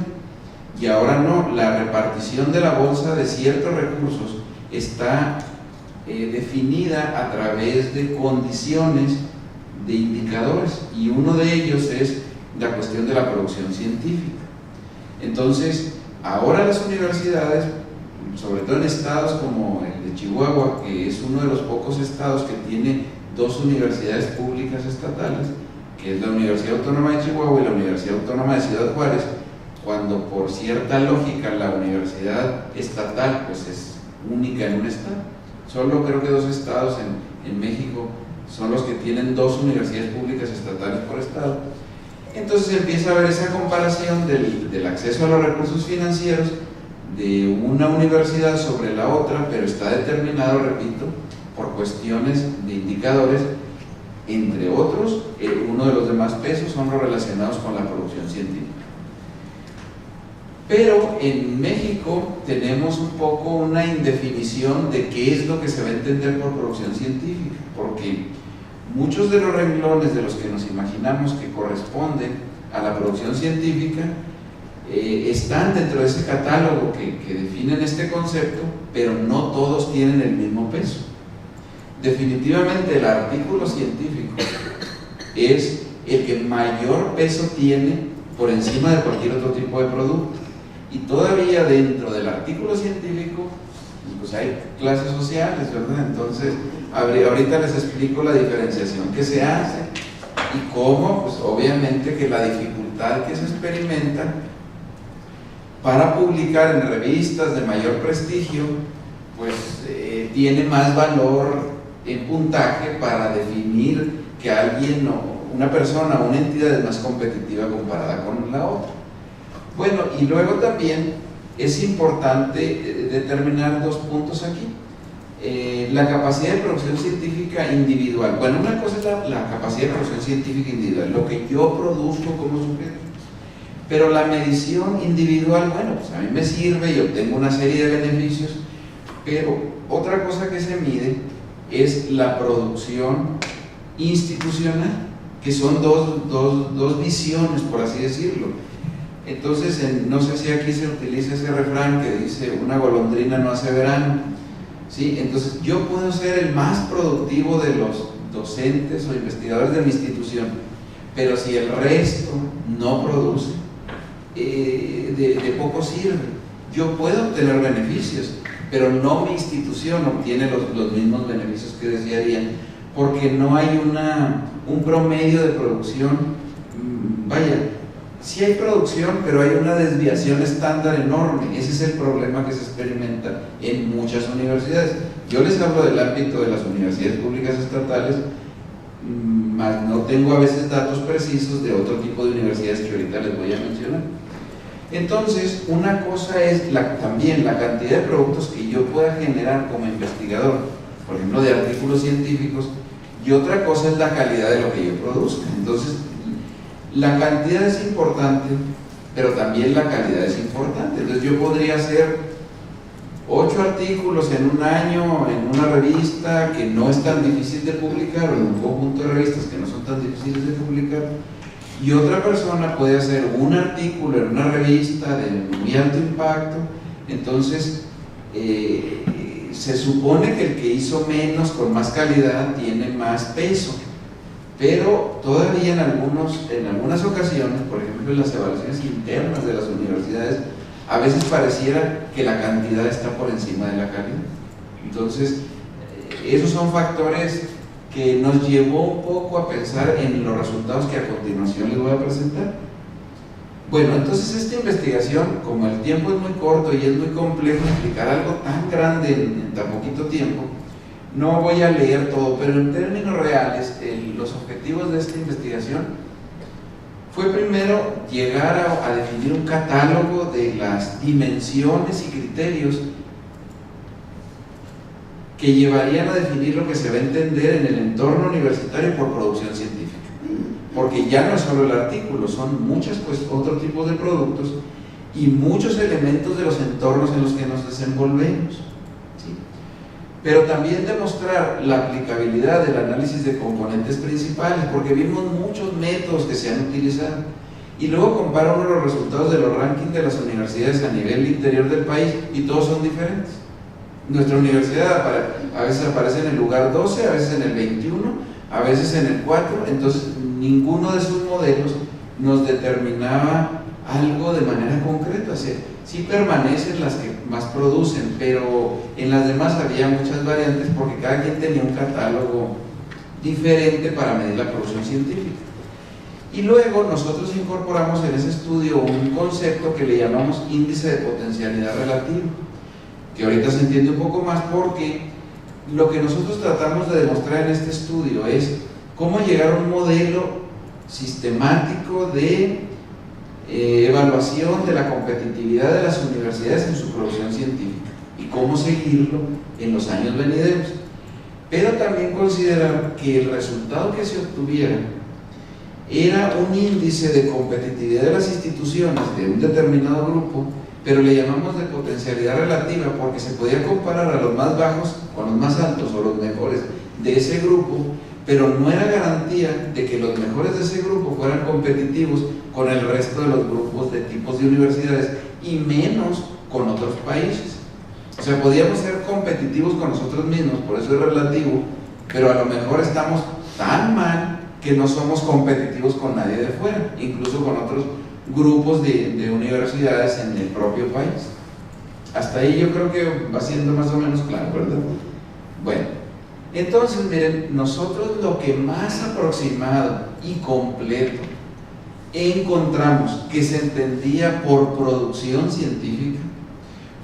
Speaker 3: y ahora no. La repartición de la bolsa de ciertos recursos está definida a través de condiciones de indicadores, y uno de ellos es la cuestión de la producción científica. Entonces, ahora las universidades, sobre todo en estados como el de Chihuahua, que es uno de los pocos estados que tiene dos universidades públicas estatales, que es la Universidad Autónoma de Chihuahua y la Universidad Autónoma de Ciudad Juárez, cuando por cierta lógica la universidad estatal pues es única en un estado. Solo creo que dos estados en México son los que tienen dos universidades públicas estatales por estado. Entonces empieza a haber esa comparación del acceso a los recursos financieros de una universidad sobre la otra, pero está determinado, repito, por cuestiones de indicadores, entre otros, uno de los demás pesos son los relacionados con la producción científica. Pero en México tenemos un poco una indefinición de qué es lo que se va a entender por producción científica, porque muchos de los renglones de los que nos imaginamos que corresponden a la producción científica están dentro de ese catálogo que definen este concepto, pero no todos tienen el mismo peso. Definitivamente el artículo científico es el que mayor peso tiene por encima de cualquier otro tipo de producto. Y todavía dentro del artículo científico, pues hay clases sociales, ¿verdad? Entonces, ahorita les explico la diferenciación que se hace y cómo, pues obviamente que la dificultad que se experimenta para publicar en revistas de mayor prestigio, pues tiene más valor en puntaje para definir que alguien, una persona o una entidad es más competitiva comparada con la otra. Bueno, y luego también es importante determinar dos puntos aquí. La capacidad de producción científica individual. Bueno, una cosa es la capacidad de producción científica individual, lo que yo produzco como sujeto. Pero la medición individual, bueno, pues a mí me sirve y obtengo una serie de beneficios, pero otra cosa que se mide es la producción institucional, que son dos visiones, por así decirlo. Entonces, no sé si aquí se utiliza ese refrán que dice, una golondrina no hace verano, ¿sí? Entonces, yo puedo ser el más productivo de los docentes o investigadores de mi institución, pero si el resto no produce, de poco sirve. Yo puedo obtener beneficios, pero no mi institución obtiene los mismos beneficios que desearía, porque no hay un promedio de producción. Vaya, sí hay producción, pero hay una desviación estándar enorme. Ese es el problema que se experimenta en muchas universidades. Yo les hablo del ámbito de las universidades públicas estatales, más no tengo a veces datos precisos de otro tipo de universidades que ahorita les voy a mencionar. Entonces, una cosa es también la cantidad de productos que yo pueda generar como investigador, por ejemplo, de artículos científicos, y otra cosa es la calidad de lo que yo produzca. Entonces, la cantidad es importante, pero también la calidad es importante. Entonces, yo podría hacer 8 artículos en un año en una revista que no es tan difícil de publicar, o en un conjunto de revistas que no son tan difíciles de publicar, y otra persona puede hacer un artículo en una revista de muy alto impacto. Entonces, se supone que el que hizo menos con más calidad tiene más peso, pero todavía en algunas ocasiones, por ejemplo en las evaluaciones internas de las universidades, a veces pareciera que la cantidad está por encima de la calidad. Entonces, esos son factores que nos llevó un poco a pensar en los resultados que a continuación les voy a presentar. Bueno, entonces esta investigación, como el tiempo es muy corto y es muy complejo explicar algo tan grande en tan poquito tiempo, no voy a leer todo, pero en términos reales, los objetivos de esta investigación fue primero llegar a definir un catálogo de las dimensiones y criterios que llevarían a definir lo que se va a entender en el entorno universitario por producción científica, porque ya no es solo el artículo, son muchos otros tipos de productos y muchos elementos de los entornos en los que nos desenvolvemos, ¿sí? Pero también demostrar la aplicabilidad del análisis de componentes principales, porque vimos muchos métodos que se han utilizado, y luego compara uno los resultados de los rankings de las universidades a nivel interior del país y todos son diferentes. Nuestra universidad a veces aparece en el lugar 12, a veces en el 21, a veces en el 4, entonces ninguno de sus modelos nos determinaba algo de manera concreta. O sea, sí permanecen las que más producen, pero en las demás había muchas variantes porque cada quien tenía un catálogo diferente para medir la producción científica. Y luego nosotros incorporamos en ese estudio un concepto que le llamamos índice de potencialidad relativa, que ahorita se entiende un poco más porque lo que nosotros tratamos de demostrar en este estudio es cómo llegar a un modelo sistemático de evaluación de la competitividad de las universidades en su producción científica y cómo seguirlo en los años venideros, pero también considerar que el resultado que se obtuviera era un índice de competitividad de las instituciones de un determinado grupo, pero le llamamos de potencialidad relativa porque se podía comparar a los más bajos con los más altos o los mejores de ese grupo, pero no era garantía de que los mejores de ese grupo fueran competitivos con el resto de los grupos de tipos de universidades y menos con otros países. O sea, podíamos ser competitivos con nosotros mismos, por eso es relativo, pero a lo mejor estamos tan mal que no somos competitivos con nadie de fuera, incluso con otros grupos de universidades en el propio país. Hasta ahí yo creo que va siendo más o menos claro, ¿verdad? Bueno, entonces miren, nosotros lo que más aproximado y completo encontramos que se entendía por producción científica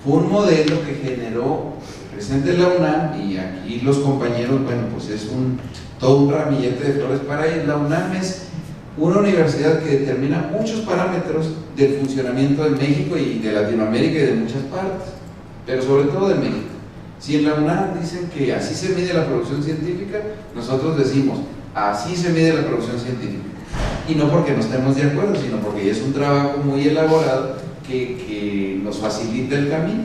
Speaker 3: fue un modelo que generó presente la UNAM, y aquí los compañeros, bueno, pues es todo un ramillete de flores para ir. La UNAM es una universidad que determina muchos parámetros del funcionamiento de México y de Latinoamérica y de muchas partes, pero sobre todo de México. Si en la UNAM dicen que así se mide la producción científica, nosotros decimos, así se mide la producción científica. Y no porque no estemos de acuerdo, sino porque es un trabajo muy elaborado que nos facilita el camino.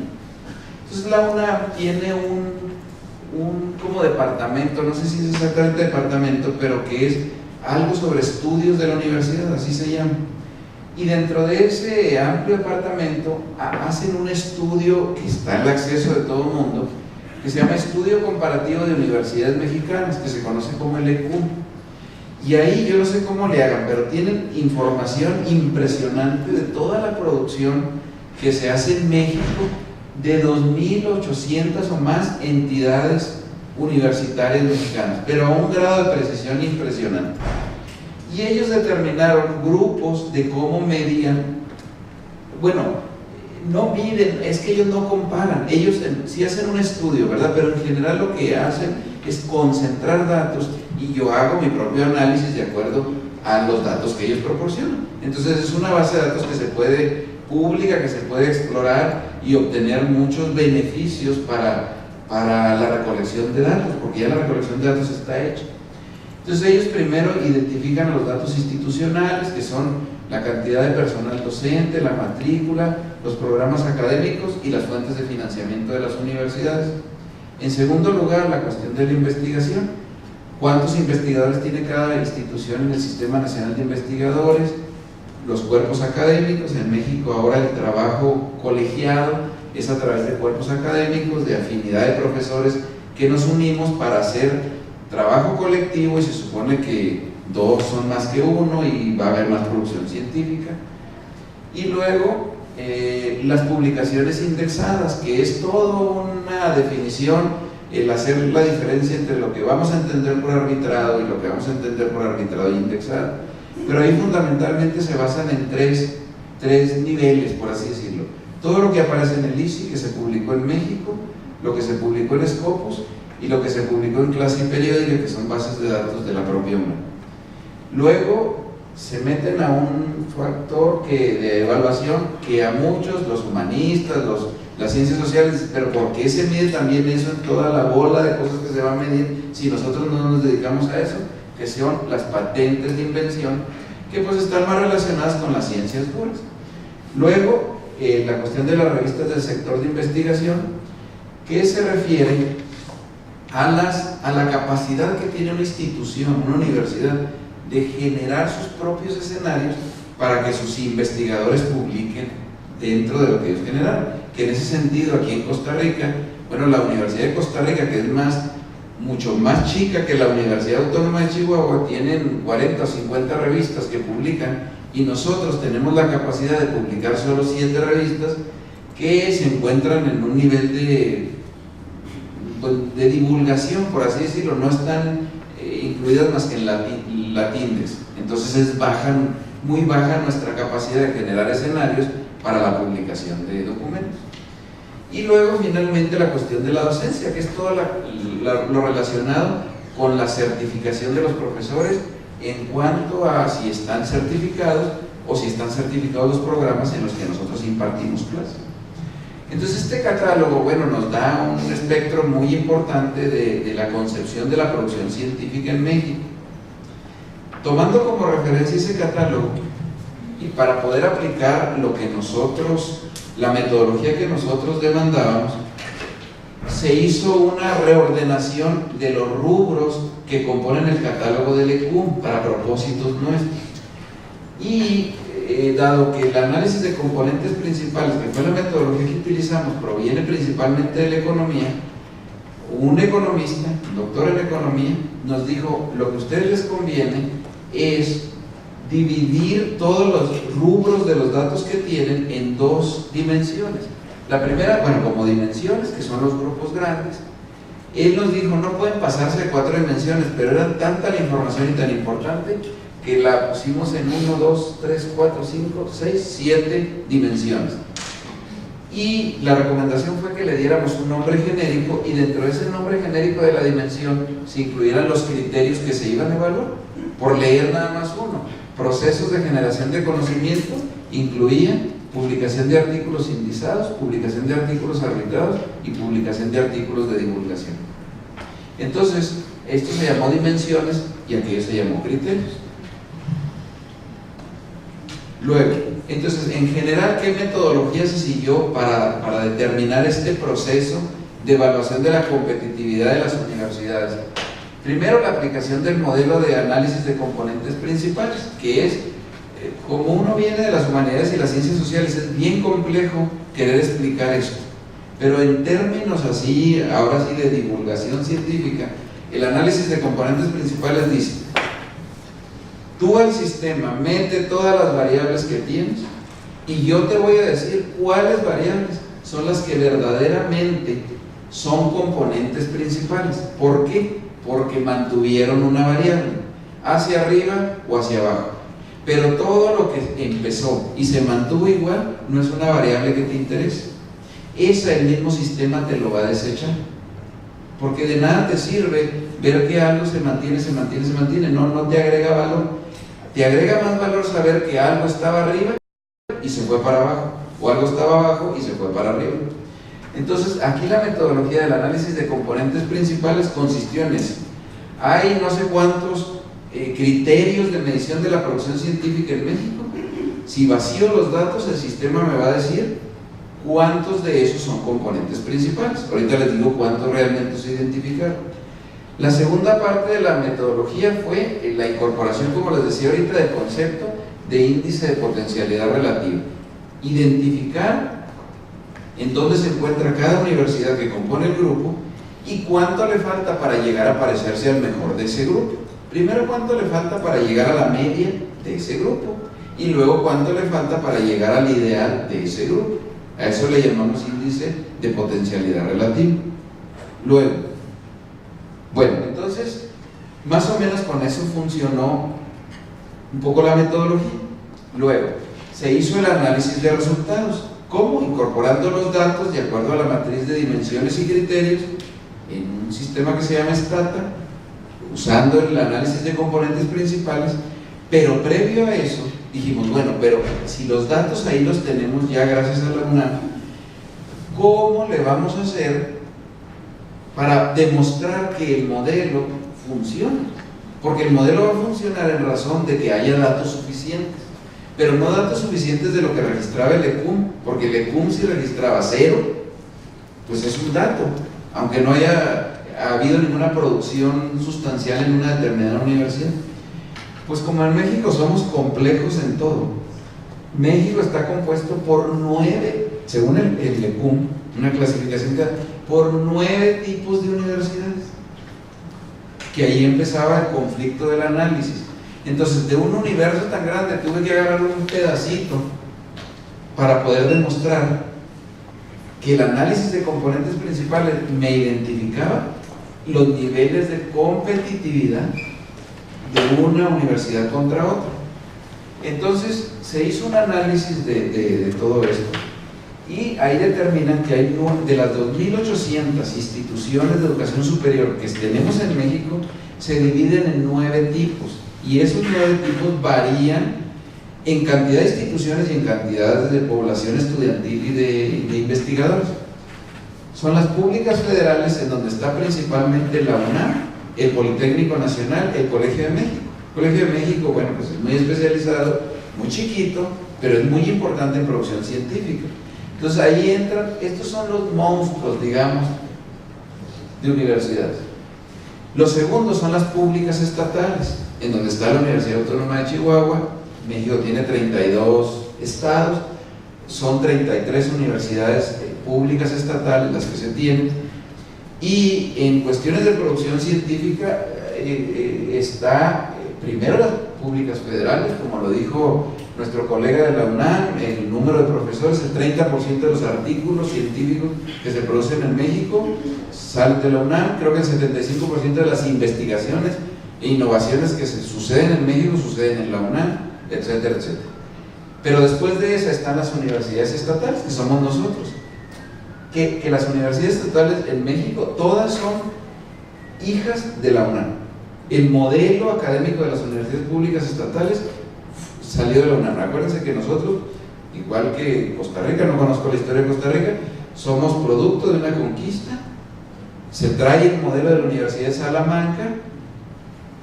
Speaker 3: Entonces la UNAM tiene un como departamento, no sé si es exactamente departamento, pero que es algo sobre estudios de la universidad, así se llama. Y dentro de ese amplio departamento hacen un estudio que está al acceso de todo el mundo, que se llama Estudio Comparativo de Universidades Mexicanas, que se conoce como el ECUM. Y ahí yo no sé cómo le hagan, pero tienen información impresionante de toda la producción que se hace en México de 2.800 o más entidades universitarias mexicanas, pero a un grado de precisión impresionante. Y ellos determinaron grupos de cómo medían, bueno, no miden, es que ellos no comparan, ellos sí hacen un estudio, ¿verdad? Pero en general lo que hacen es concentrar datos y yo hago mi propio análisis de acuerdo a los datos que ellos proporcionan. Entonces es una base de datos que se puede pública, que se puede explorar y obtener muchos beneficios para la recolección de datos, porque ya la recolección de datos está hecha. Entonces ellos primero identifican los datos institucionales, que son la cantidad de personal docente, la matrícula, los programas académicos y las fuentes de financiamiento de las universidades. En segundo lugar, la cuestión de la investigación. ¿Cuántos investigadores tiene cada institución en el Sistema Nacional de Investigadores? Los cuerpos académicos. En México ahora el trabajo colegiado es a través de cuerpos académicos, de afinidad de profesores que nos unimos para hacer trabajo colectivo, y se supone que dos son más que uno y va a haber más producción científica. Y luego las publicaciones indexadas, que es toda una definición, el hacer la diferencia entre lo que vamos a entender por arbitrado y lo que vamos a entender por arbitrado e indexado. Pero ahí fundamentalmente se basan en tres niveles, por así decirlo. Todo lo que aparece en el ISI, que se publicó en México, lo que se publicó en Scopus y lo que se publicó en Clase y Periódica, que son bases de datos de la propia UNAM. Luego se meten a un factor de evaluación que a muchos, los humanistas, las ciencias sociales, pero ¿por qué se mide también eso en toda la bola de cosas que se va a medir si nosotros no nos dedicamos a eso? Que son las patentes de invención, que pues están más relacionadas con las ciencias duras. Luego, la cuestión de las revistas del sector de investigación, que se refiere a la capacidad que tiene una institución, una universidad, de generar sus propios escenarios para que sus investigadores publiquen dentro de lo que ellos generaron. Que en ese sentido, aquí en Costa Rica, bueno, la Universidad de Costa Rica, que es más mucho más chica que la Universidad Autónoma de Chihuahua, tienen 40 o 50 revistas que publican, y nosotros tenemos la capacidad de publicar solo 7 revistas que se encuentran en un nivel de divulgación, por así decirlo, no están incluidas más que en Latindex. Entonces es muy baja nuestra capacidad de generar escenarios para la publicación de documentos. Y luego finalmente la cuestión de la docencia, que es todo lo relacionado con la certificación de los profesores en cuanto a si están certificados o si están certificados los programas en los que nosotros impartimos clases. Entonces este catálogo, bueno, nos da un espectro muy importante de la concepción de la producción científica en México. Tomando como referencia ese catálogo, y para poder aplicar lo que nosotros, la metodología que nosotros demandábamos, se hizo una reordenación de los rubros que componen el catálogo del ECUM para propósitos nuestros. Y dado que el análisis de componentes principales, que fue la metodología que utilizamos, proviene principalmente de la economía, un economista, doctor en economía, nos dijo: lo que a ustedes les conviene es dividir todos los rubros de los datos que tienen en 2 dimensiones. La primera, bueno, como dimensiones, que son los grupos grandes. Él nos dijo: no pueden pasarse de 4 dimensiones, pero era tanta la información y tan importante que la pusimos en 1, 2, 3, 4, 5, 6, 7 dimensiones. Y la recomendación fue que le diéramos un nombre genérico, y dentro de ese nombre genérico de la dimensión se incluyeran los criterios que se iban a evaluar, por leer nada más uno. Procesos de generación de conocimiento incluían publicación de artículos indizados, publicación de artículos arbitrados y publicación de artículos de divulgación. Entonces, esto se llamó dimensiones y aquello se llamó criterios. Luego, entonces, en general, ¿qué metodología se siguió para determinar este proceso de evaluación de la competitividad de las universidades? Primero, la aplicación del modelo de análisis de componentes principales, que es, como uno viene de las humanidades y las ciencias sociales, es bien complejo querer explicar esto, pero en términos así, ahora sí, de divulgación científica, el análisis de componentes principales dice: tú al sistema mete todas las variables que tienes y yo te voy a decir cuáles variables son las que verdaderamente son componentes principales. ¿Por qué? Porque mantuvieron una variable, hacia arriba o hacia abajo. Pero todo lo que empezó y se mantuvo igual no es una variable que te interese. Esa el mismo sistema te lo va a desechar. Porque de nada te sirve ver que algo se mantiene, no te agrega valor. Te agrega más valor saber que algo estaba arriba y se fue para abajo, o algo estaba abajo y se fue para arriba. Entonces, aquí la metodología del análisis de componentes principales consistió en eso. Hay no sé cuántos criterios de medición de la producción científica en México. Si vacío los datos, el sistema me va a decir cuántos de esos son componentes principales. Ahorita les digo cuántos realmente se identificaron. La segunda parte de la metodología fue la incorporación, como les decía ahorita, del concepto de índice de potencialidad relativa. Identificar en dónde se encuentra cada universidad que compone el grupo y cuánto le falta para llegar a parecerse al mejor de ese grupo. Primero, cuánto le falta para llegar a la media de ese grupo, y luego cuánto le falta para llegar al ideal de ese grupo. A eso le llamamos índice de potencialidad relativa. Luego, bueno, entonces, más o menos con eso funcionó un poco la metodología. Luego, se hizo el análisis de resultados. ¿Cómo? Incorporando los datos de acuerdo a la matriz de dimensiones y criterios en un sistema que se llama Stata, usando el análisis de componentes principales. Pero previo a eso, dijimos, bueno, pero si los datos ahí los tenemos ya gracias a la UNAM, ¿cómo le vamos a hacer para demostrar que el modelo funciona? Porque el modelo va a funcionar en razón de que haya datos suficientes, pero no datos suficientes de lo que registraba el ECUM, porque el ECUM, si registraba 0, pues es un dato, aunque no haya habido ninguna producción sustancial en una determinada universidad. Pues como en México somos complejos en todo, México está compuesto por 9, según el ECUM, una clasificación por 9 tipos de universidades. que ahí empezaba el conflicto del análisis. Entonces, de un universo tan grande tuve que agarrar un pedacito para poder demostrar que el análisis de componentes principales me identificaba los niveles de competitividad de una universidad contra otra. Entonces se hizo un análisis de todo esto y ahí determinan que hay de las 2.800 instituciones de educación superior que tenemos en México, se dividen en 9 tipos, y esos 9 tipos varían en cantidad de instituciones y en cantidad de población estudiantil y de investigadores. Son las públicas federales, en donde está principalmente la UNAM, el Politécnico Nacional, el Colegio de México. El Colegio de México, bueno, pues es muy especializado, muy chiquito, pero es muy importante en producción científica. Entonces ahí entran, estos son los monstruos, digamos, de universidades. Los segundos son las públicas estatales, en donde está la Universidad Autónoma de Chihuahua. México tiene 32 estados, son 33 universidades públicas estatales las que se tienen, y en cuestiones de producción científica está primero las públicas federales, como lo dijo nuestro colega de la UNAM, el número de profesores, el 30% de los artículos científicos que se producen en México salen de la UNAM. Creo que el 75% de las investigaciones e innovaciones que se suceden en México suceden en la UNAM, etcétera, etcétera. Pero después de esa están las universidades estatales, que somos nosotros. Que las universidades estatales en México todas son hijas de la UNAM. El modelo académico de las universidades públicas estatales salió de la UNAM. Acuérdense que nosotros, igual que Costa Rica, no conozco la historia de Costa Rica, somos producto de una conquista. Se trae el modelo de la Universidad de Salamanca,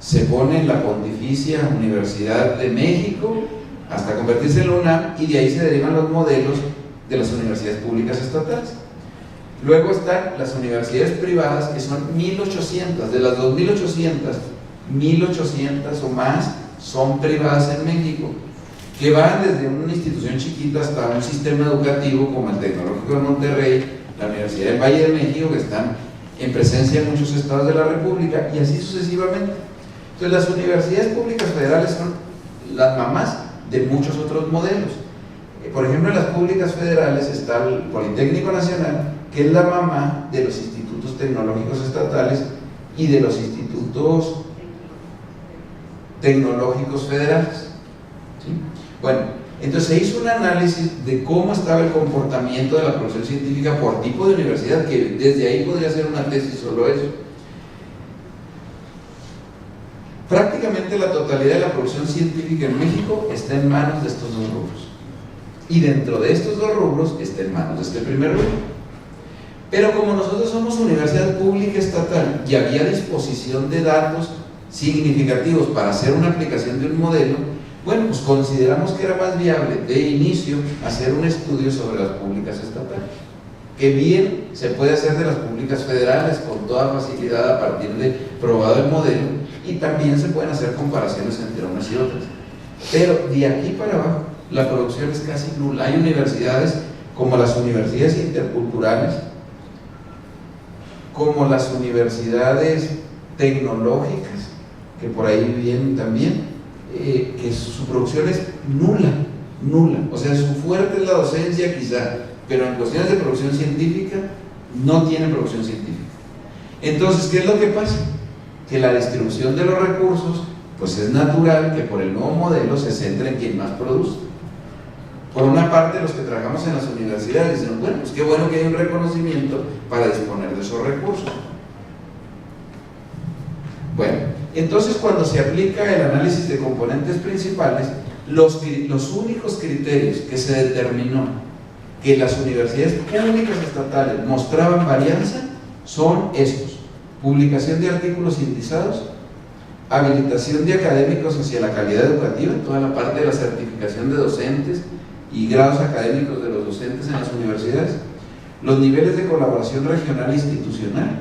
Speaker 3: se pone en la Pontificia Universidad de México hasta convertirse en la UNAM, y de ahí se derivan los modelos de las universidades públicas estatales. Luego están las universidades privadas, que son 1.800, de las 2.800, 1.800 o más son privadas en México, que van desde una institución chiquita hasta un sistema educativo como el Tecnológico de Monterrey, la Universidad del Valle de México, que están en presencia en muchos estados de la República, y así sucesivamente. Entonces las universidades públicas federales son las mamás de muchos otros modelos. Por ejemplo, en las públicas federales está el Politécnico Nacional, que es la mamá de los institutos tecnológicos estatales y de los institutos tecnológicos federales. ¿Sí? Bueno, entonces se hizo un análisis de cómo estaba el comportamiento de la producción científica por tipo de universidad, que desde ahí podría ser una tesis solo eso. Prácticamente la totalidad de la producción científica en México está en manos de estos dos rubros, y dentro de estos dos rubros está en manos de este primer rubro. Pero como nosotros somos universidad pública estatal y había disposición de datos significativos para hacer una aplicación de un modelo, bueno, pues consideramos que era más viable de inicio hacer un estudio sobre las públicas estatales, que bien se puede hacer de las públicas federales con toda facilidad a partir de probado el modelo, y también se pueden hacer comparaciones entre unas y otras. Pero de aquí para abajo la producción es casi nula. Hay universidades como las universidades interculturales, como las universidades tecnológicas, que por ahí vienen también, que su producción es nula, o sea, su fuerte es la docencia quizá, pero en cuestiones de producción científica no tienen producción científica. Entonces, ¿qué es lo que pasa? Que la distribución de los recursos, pues es natural que por el nuevo modelo se centre en quien más produce. Por una parte, los que trabajamos en las universidades dicen, bueno, pues qué bueno que hay un reconocimiento para disponer de esos recursos. Bueno, entonces cuando se aplica el análisis de componentes principales, los únicos criterios que se determinó que las universidades públicas estatales mostraban varianza son estos: publicación de artículos indizados, habilitación de académicos hacia la calidad educativa, toda la parte de la certificación de docentes y grados académicos de los docentes en las universidades, los niveles de colaboración regional e institucional,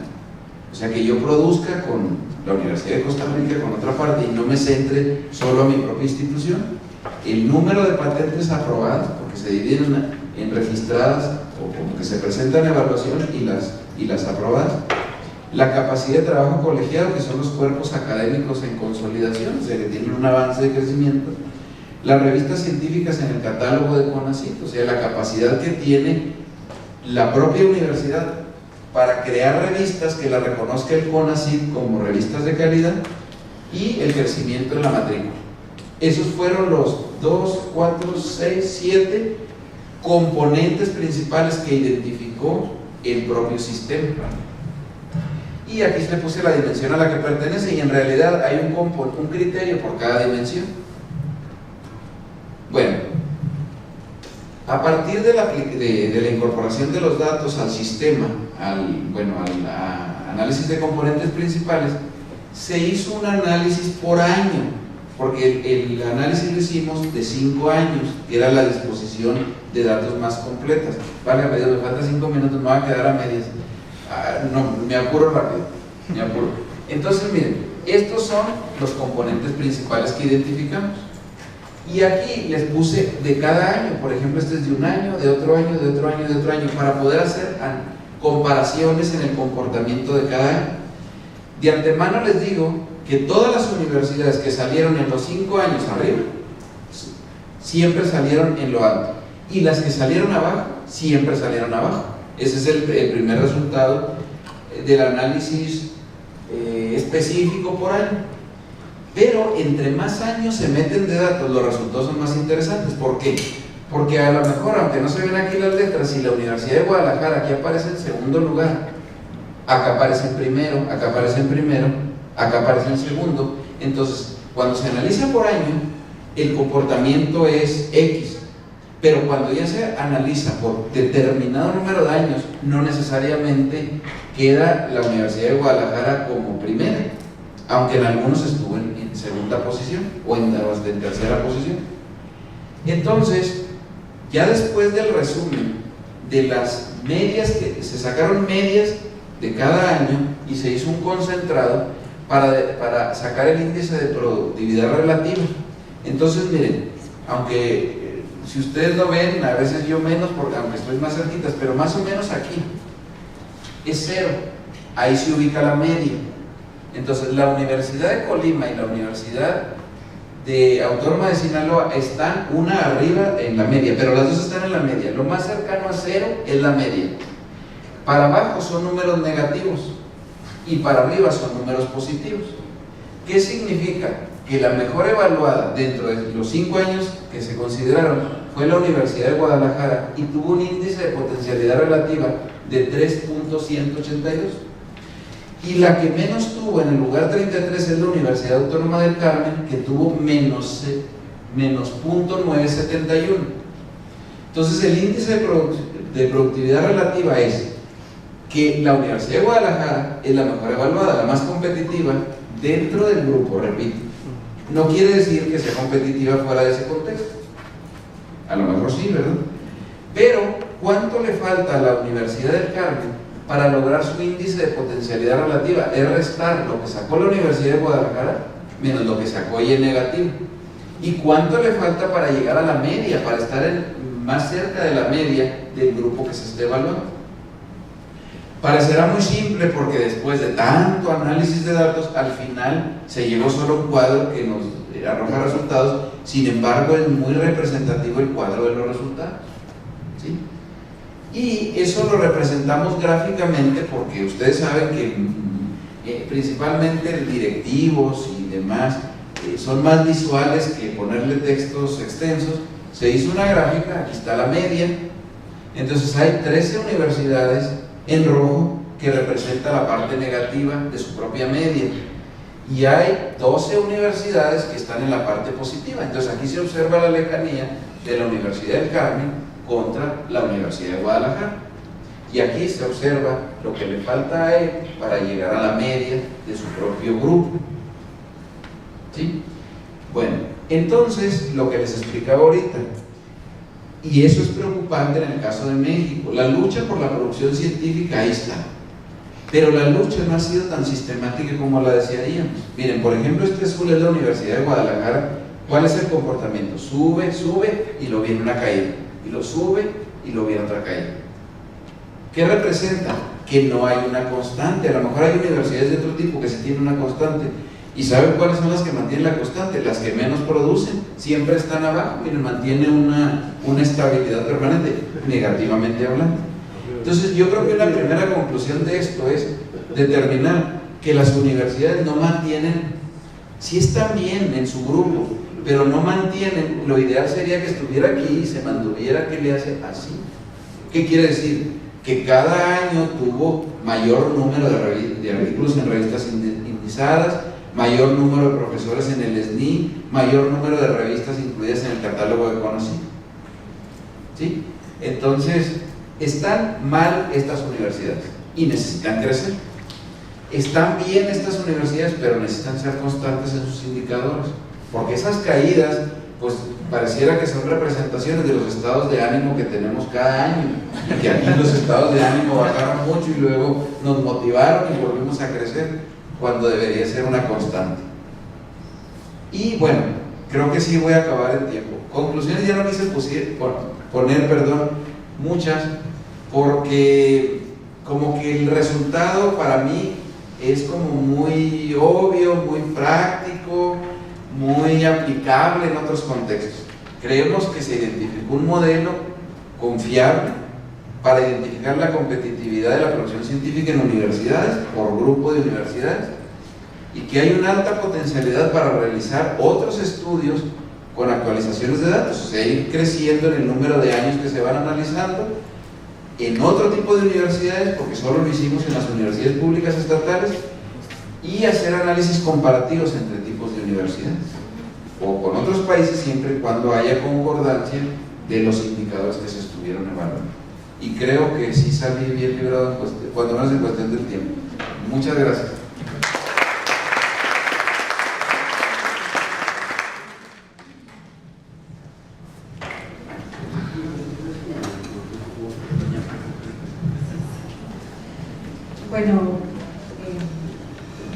Speaker 3: o sea, que yo produzca con la Universidad de Costa Rica, con otra parte, y no me centre solo a mi propia institución, el número de patentes aprobadas, porque se dividen en registradas o como que se presentan a evaluación y las aprobadas, la capacidad de trabajo colegiado, que son los cuerpos académicos en consolidación, o sea, que tienen un avance de crecimiento, las revistas científicas en el catálogo de CONACYT, o sea, la capacidad que tiene la propia universidad para crear revistas que la reconozca el CONACYT como revistas de calidad, y el crecimiento en la matrícula. Esos fueron los 2, 4, 6, 7 componentes principales que identificó el propio sistema. Y aquí le puse la dimensión a la que pertenece, y en realidad hay un criterio por cada dimensión. Bueno, a partir de la incorporación de los datos al sistema, al análisis de componentes principales, se hizo un análisis por año, porque el análisis lo hicimos de 5 años, que era la disposición de datos más completas. Vale, me faltan 5 minutos, me voy a quedar a medias. No, me apuro rápido, me apuro. Entonces, miren, estos son los componentes principales que identificamos. Y aquí les puse de cada año, por ejemplo, este es de un año, de otro año, de otro año, de otro año, para poder hacer comparaciones en el comportamiento de cada año. De antemano les digo que todas las universidades que salieron en los 5 años arriba, siempre salieron en lo alto, y las que salieron abajo, siempre salieron abajo. Ese es el primer resultado del análisis específico por año. Pero entre más años se meten de datos, los resultados son más interesantes. ¿Por qué? Porque a lo mejor, aunque no se ven aquí las letras, si la Universidad de Guadalajara aquí aparece en segundo lugar, acá aparece en primero, acá aparece en primero, acá aparece en segundo, entonces cuando se analiza por año, el comportamiento es X. Pero cuando ya se analiza por determinado número de años, no necesariamente queda la Universidad de Guadalajara como primera, aunque en algunos estuvo en segunda posición o en tercera posición. Entonces, ya después del resumen de las medias, que se sacaron medias de cada año y se hizo un concentrado para sacar el índice de productividad relativa. Entonces, miren, aunque si ustedes lo ven, a veces yo menos, porque aunque estoy más cerquitas, pero más o menos aquí es 0, ahí se ubica la media. Entonces, la Universidad de Colima y la Universidad Autónoma de Sinaloa están una arriba en la media, pero las dos están en la media. Lo más cercano a 0 es la media. Para abajo son números negativos y para arriba son números positivos. ¿Qué significa? Que la mejor evaluada dentro de los 5 años que se consideraron fue la Universidad de Guadalajara, y tuvo un índice de potencialidad relativa de 3.182. Y la que menos tuvo, en el lugar 33, es la Universidad Autónoma del Carmen, que tuvo menos 0.971. Entonces, el índice de productividad relativa es que la Universidad de Guadalajara es la mejor evaluada, la más competitiva dentro del grupo, repito. No quiere decir que sea competitiva fuera de ese contexto. A lo mejor sí, ¿verdad? Pero, ¿cuánto le falta a la Universidad del Carmen para lograr su índice de potencialidad relativa? Es restar lo que sacó la Universidad de Guadalajara menos lo que sacó ella en negativo. ¿Y cuánto le falta para llegar a la media, para estar más cerca de la media del grupo que se esté evaluando? Parecerá muy simple, porque después de tanto análisis de datos, al final se llegó solo un cuadro que nos arroja resultados. Sin embargo, es muy representativo el cuadro de los resultados, ¿sí? Y eso lo representamos gráficamente, porque ustedes saben que principalmente directivos y demás son más visuales que ponerle textos extensos. Se hizo una gráfica, aquí está la media. Entonces hay 13 universidades en rojo, que representa la parte negativa de su propia media, y hay 12 universidades que están en la parte positiva. Entonces aquí se observa la lejanía de la Universidad del Carmen contra la Universidad de Guadalajara, y aquí se observa lo que le falta a él para llegar a la media de su propio grupo, ¿sí? Bueno, entonces lo que les explicaba ahorita, y eso es preocupante en el caso de México, la lucha por la producción científica ahí está, pero la lucha no ha sido tan sistemática como la desearíamos. Miren, por ejemplo, este azul es la Universidad de Guadalajara. ¿Cuál es el comportamiento? Sube, sube y lo viene una caída, y lo sube y lo viene otra caída. ¿Qué representa? Que no hay una constante. A lo mejor hay universidades de otro tipo que sí tienen una constante. ¿Y saben cuáles son las que mantienen la constante? Las que menos producen, siempre están abajo, miren, mantienen una estabilidad permanente, negativamente hablando. Entonces yo creo que una primera conclusión de esto es determinar que las universidades no mantienen, sí están bien en su grupo, pero no mantienen. Lo ideal sería que estuviera aquí y se mantuviera, que le hace así. ¿Qué quiere decir? Que cada año tuvo mayor número de artículos en revistas indizadas, mayor número de profesores en el SNI, mayor número de revistas incluidas en el catálogo de conocido. ¿Sí? Entonces, están mal estas universidades y necesitan crecer. Están bien estas universidades, pero necesitan ser constantes en sus indicadores, porque esas caídas, pues pareciera que son representaciones de los estados de ánimo que tenemos cada año, y que aquí los estados de ánimo bajaron mucho y luego nos motivaron y volvimos a crecer, cuando debería ser una constante. Y bueno, creo que sí voy a acabar el tiempo. Conclusiones ya no quise poner, muchas, porque como que el resultado para mí es como muy obvio, muy práctico, muy aplicable en otros contextos. Creemos que se identificó un modelo confiable para identificar la competitividad de la producción científica en universidades, por grupo de universidades, y que hay una alta potencialidad para realizar otros estudios con actualizaciones de datos, o sea, ir creciendo en el número de años que se van analizando en otro tipo de universidades, porque solo lo hicimos en las universidades públicas estatales, y hacer análisis comparativos entre tipos de universidades o con otros países, siempre y cuando haya concordancia de los indicadores que se estuvieron evaluando. Y creo que sí salí bien librado cuando menos en cuestión del tiempo. Muchas gracias.
Speaker 1: Bueno,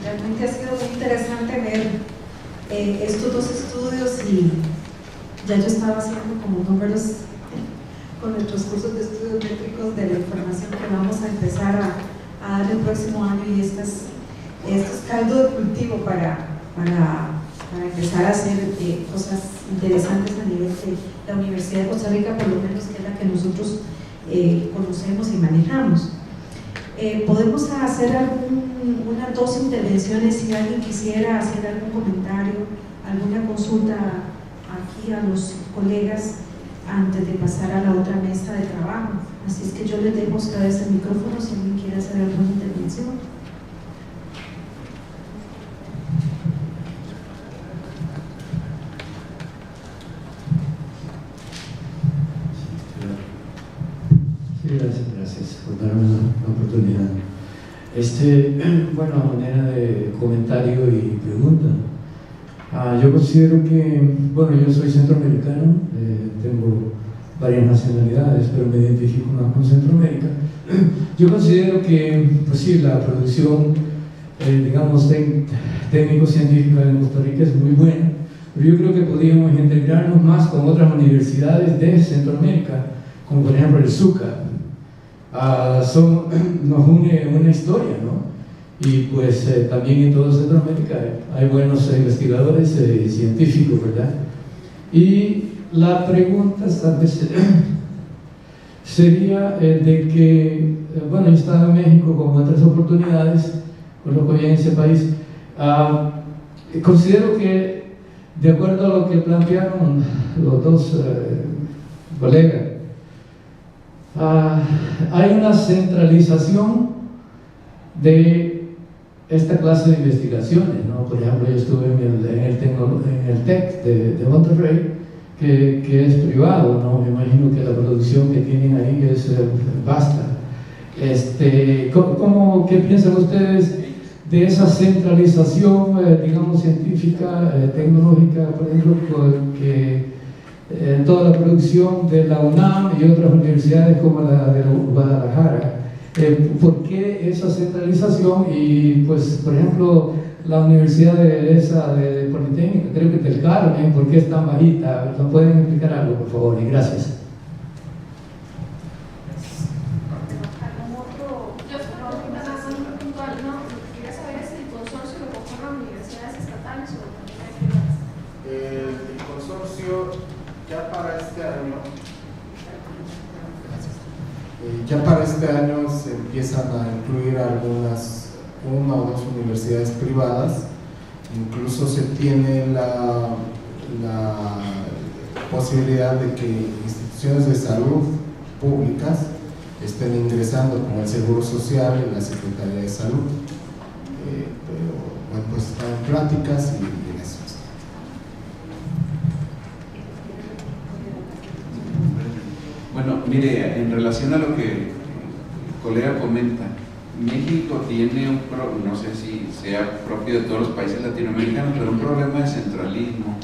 Speaker 1: realmente ha sido muy interesante ver estos dos estudios, y ya yo estaba haciendo como números con nuestros cursos de estudios métricos de la información que vamos a empezar a dar el próximo año, y estos caldos de cultivo para empezar a hacer cosas interesantes a nivel de la Universidad de Costa Rica, por lo menos, que es la que nosotros conocemos y manejamos. Podemos hacer unas dos intervenciones si alguien quisiera hacer algún comentario, alguna consulta aquí a los colegas antes de pasar a la otra mesa de trabajo. Así es que yo les dejo otra vez el micrófono si alguien quiere hacer alguna intervención.
Speaker 4: Gracias por darme la oportunidad. Bueno, a manera de comentario y pregunta, yo considero que, bueno, yo soy centroamericano, tengo varias nacionalidades, pero me identifico más con Centroamérica. Yo considero que, pues sí, la producción, digamos, técnico-científica en Costa Rica es muy buena, pero yo creo que podríamos integrarnos más con otras universidades de Centroamérica, como por ejemplo el SUCA. Nos une una historia, ¿no? Y pues también en toda Centroamérica hay buenos investigadores científicos, ¿verdad? Y la pregunta tal vez sería de que, bueno, yo he estado en México como en 3 oportunidades, conozco bien ese país. Considero que, de acuerdo a lo que plantearon los dos colegas, hay una centralización de esta clase de investigaciones, ¿no? Por ejemplo, yo estuve en el TEC de Monterrey, que es privado, ¿no? Me imagino que la producción que tienen ahí es vasta. ¿Qué piensan ustedes de esa centralización, digamos, científica, tecnológica, por ejemplo, que toda la producción de la UNAM y otras universidades como la de Guadalajara? ¿Por qué esa centralización? Y pues, por ejemplo, la universidad de Politécnica, creo que del Carmen, ¿por qué es tan bajita? ¿Nos pueden explicar algo, por favor? Y gracias.
Speaker 2: Ya para este año se empiezan a incluir una o dos universidades privadas. Incluso se tiene la posibilidad de que instituciones de salud públicas estén ingresando, como el Seguro Social y la Secretaría de Salud. Pero bueno, pues están en pláticas y en eso.
Speaker 3: Bueno, mire, en relación a lo que el colega comenta, México tiene no sé si sea propio de todos los países latinoamericanos, pero un problema de centralismo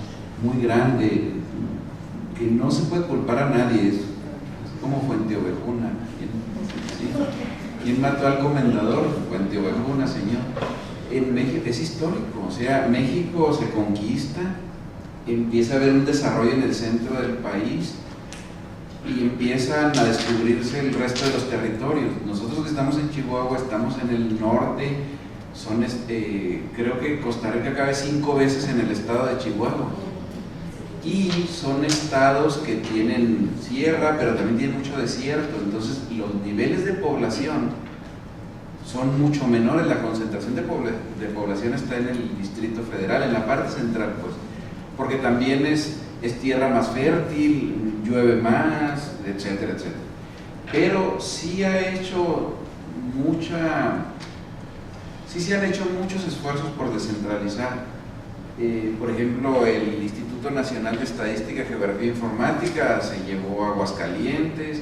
Speaker 3: muy grande, que no se puede culpar a nadie. Es como Fuenteovejuna. ¿Quién mató al comendador? Fuenteovejuna, señor. En México es histórico, o sea, México se conquista, empieza a haber un desarrollo en el centro del país y empiezan a descubrirse el resto de los territorios. Nosotros que estamos en Chihuahua, estamos en el norte, creo que Costa Rica cabe 5 veces en el estado de Chihuahua, y son estados que tienen sierra, pero también tienen mucho desierto, entonces los niveles de población son mucho menores. La concentración de población está en el Distrito Federal, en la parte central, pues, porque también es tierra más fértil, llueve más, etcétera, etcétera. Pero sí se han hecho muchos esfuerzos por descentralizar. Por ejemplo, el Instituto Nacional de Estadística, Geografía e Informática se llevó a Aguascalientes,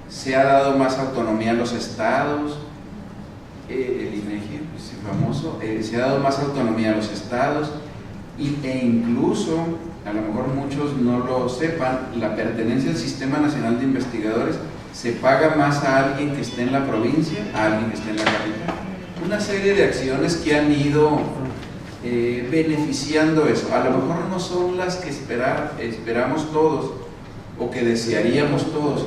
Speaker 3: se ha dado más autonomía a los estados, el INEGI, pues, famoso, se ha dado más autonomía a los estados, e incluso, a lo mejor muchos no lo sepan, la pertenencia al Sistema Nacional de Investigadores se paga más a alguien que esté en la provincia, a alguien que esté en la capital. Una serie de acciones que han ido beneficiando eso. A lo mejor no son las que esperamos todos o que desearíamos todos,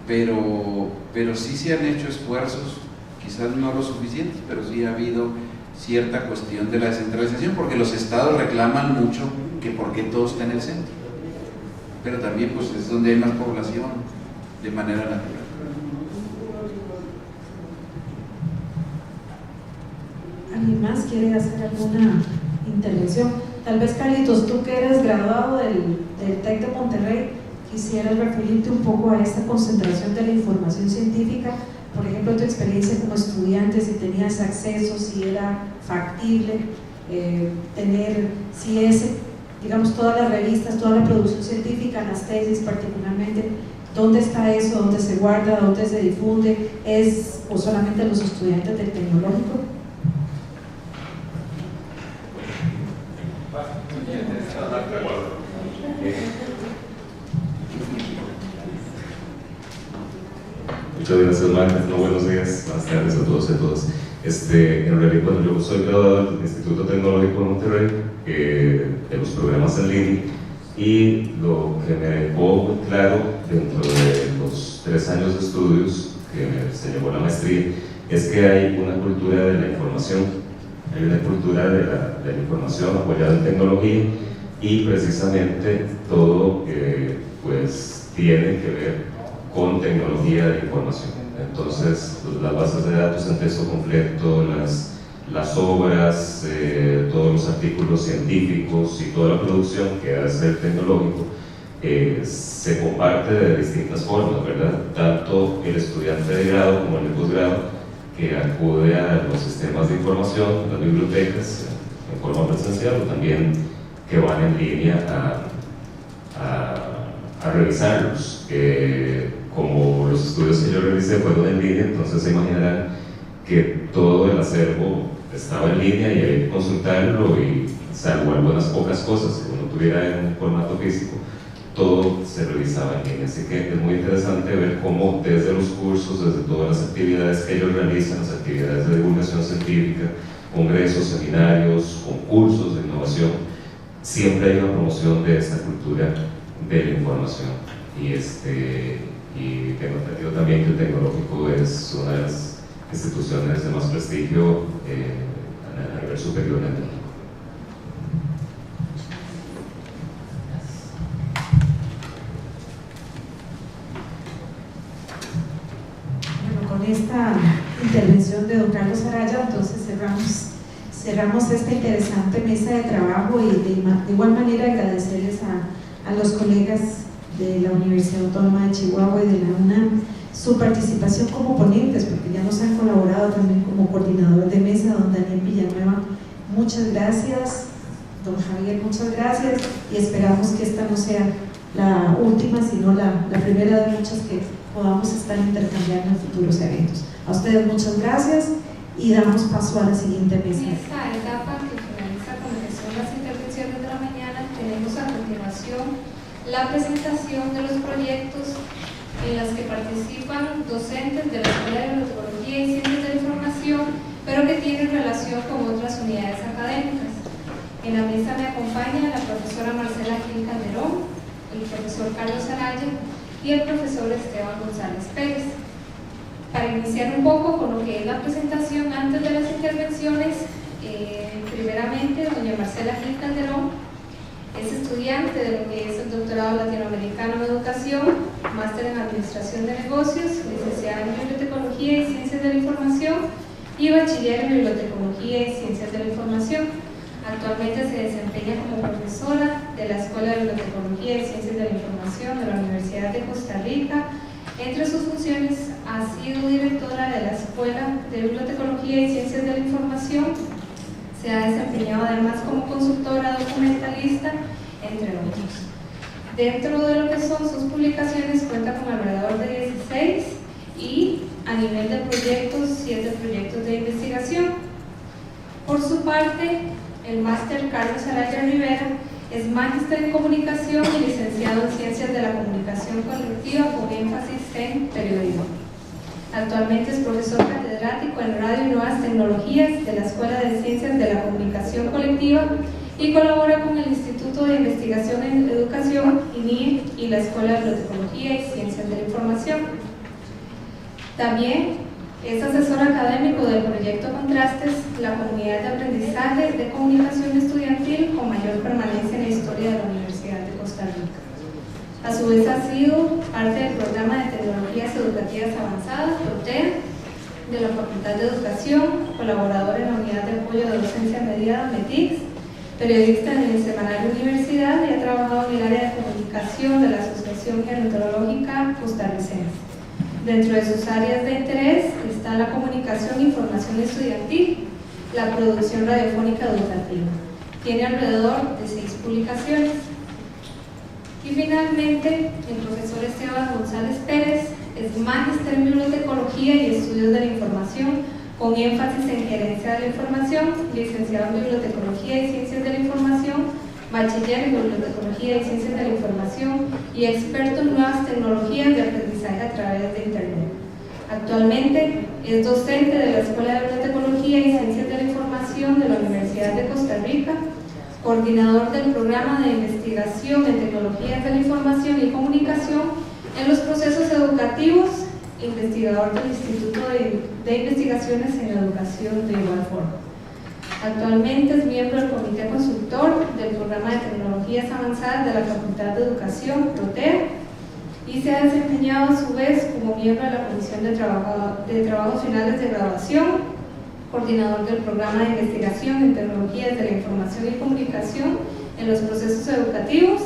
Speaker 3: pero sí se han hecho esfuerzos, quizás no lo suficientes, pero sí ha habido cierta cuestión de la descentralización, porque los estados reclaman mucho que por qué todo está en el centro, pero también pues es donde hay más población de manera natural.
Speaker 1: ¿Alguien más quiere hacer alguna intervención? Tal vez, Carlitos, tú que eres graduado del TEC de Monterrey, quisieras referirte un poco a esta concentración de la información científica. Por ejemplo, tu experiencia como estudiante, si tenías acceso, si era factible digamos, todas las revistas, toda la producción científica, las tesis particularmente, ¿dónde está eso? ¿Dónde se guarda? ¿Dónde se difunde? ¿Es o solamente los estudiantes del tecnológico?
Speaker 5: Muchas gracias, Marta. Buenos días, buenas tardes a todos y a todas. En realidad, bueno, yo soy graduado del Instituto Tecnológico de Monterrey, de los programas en línea, y lo que me dejó muy claro dentro de los 3 años de estudios que se llevó la maestría es que hay una cultura de la información, hay una cultura de la información apoyada en tecnología, y precisamente todo pues tiene que ver con tecnología de información. Entonces, las bases de datos en texto completo, las obras, todos los artículos científicos y toda la producción que hace el tecnológico se comparte de distintas formas, ¿verdad? Tanto el estudiante de grado como el de posgrado que acude a los sistemas de información, las bibliotecas, en forma presencial, o también que van en línea a revisarlos. Como los estudios que yo realicé fueron en línea, entonces se imaginarán que todo el acervo estaba en línea y había que consultarlo, y salvo algunas pocas cosas que uno tuviera en formato físico, todo se revisaba en línea. Así que es muy interesante ver cómo desde los cursos, desde todas las actividades que ellos realizan, las actividades de divulgación científica, congresos, seminarios, concursos de innovación, siempre hay una promoción de esta cultura de la información. Y tengo entendido también que el tecnológico es una de las instituciones de más prestigio a nivel superior en México.
Speaker 1: esta intervención de don Carlos Araya, entonces cerramos esta interesante mesa de trabajo y de igual manera agradecerles a los colegas de la Universidad Autónoma de Chihuahua y de la UNAM su participación como ponentes, porque ya nos han colaborado también como coordinador de mesa, don Daniel Villanueva, muchas gracias, don Javier, muchas gracias, y esperamos que esta no sea la última, sino la primera de muchas que podamos estar intercambiando en futuros eventos. A ustedes muchas gracias y damos paso a la siguiente mesa.
Speaker 6: En esta etapa que finaliza con lo que son las intervenciones de la mañana, tenemos a continuación la presentación de los proyectos en las que participan docentes de la Escuela de Bibliotecología y Ciencias de la Información, pero que tienen relación con otras unidades académicas. En la mesa me acompaña la profesora Marcela Gil Calderón, el profesor Carlos Araya y el profesor Esteban González Pérez. Para iniciar un poco con lo que es la presentación antes de las intervenciones, primeramente doña Marcela Gil Calderón es estudiante de lo que es el doctorado latinoamericano en educación, máster en administración de negocios, licenciada en bibliotecología y ciencias de la información y bachiller en bibliotecología y ciencias de la información. Actualmente se desempeña como profesora de la Escuela de Bibliotecología y Ciencias de la Información de la Universidad de Costa Rica. Entre sus funciones ha sido directora de la Escuela de Bibliotecología y Ciencias de la Información. Se ha desempeñado además como consultora documentalista, entre otros. Dentro de lo que son sus publicaciones cuenta con alrededor de 16 y a nivel de proyectos, 7 proyectos de investigación. Por su parte, el máster Carlos Araya Rivera es magíster en comunicación y licenciado en ciencias de la comunicación colectiva con énfasis en periodismo. Actualmente es profesor catedrático en radio y nuevas tecnologías de la Escuela de Ciencias de la Comunicación Colectiva y colabora con el Instituto de Investigación en Educación, INIE, y la Escuela de Bibliotecología y Ciencias de la Información. También es asesor académico del proyecto Contrastes, la comunidad de aprendizaje de comunicación estudiantil con mayor permanencia en la historia de la Universidad de Costa Rica. A su vez ha sido parte del programa de tecnologías educativas avanzadas, PROTEA, de la Facultad de Educación, colaborador en la unidad de apoyo de docencia mediada, METIX, periodista en el semanario Universidad y ha trabajado en el área de comunicación de la Asociación Gerontológica Costarricense. Dentro de sus áreas de interés está la comunicación e información estudiantil, la producción radiofónica educativa. Tiene alrededor de 6 publicaciones. Y finalmente, el profesor Esteban González Pérez es magíster en bibliotecología y estudios de la información, con énfasis en gerencia de la información, licenciado en bibliotecología y ciencias de la información, bachiller en bibliotecología y ciencias de la información y experto en nuevas tecnologías de aprendizaje a través de Internet. Actualmente es docente de la Escuela de Bibliotecología y Ciencias de la Información de la Universidad de Costa Rica, coordinador del programa de investigación en tecnologías de la información y comunicación en los procesos educativos, investigador del Instituto de Investigaciones en Educación de igual forma. Actualmente es miembro del Comité Consultor del Programa de Tecnologías Avanzadas de la Facultad de Educación, PROTEA, y se ha desempeñado a su vez como miembro de la Comisión de Trabajos Finales de Graduación, coordinador del Programa de Investigación en Tecnologías de la Información y Comunicación en los procesos educativos,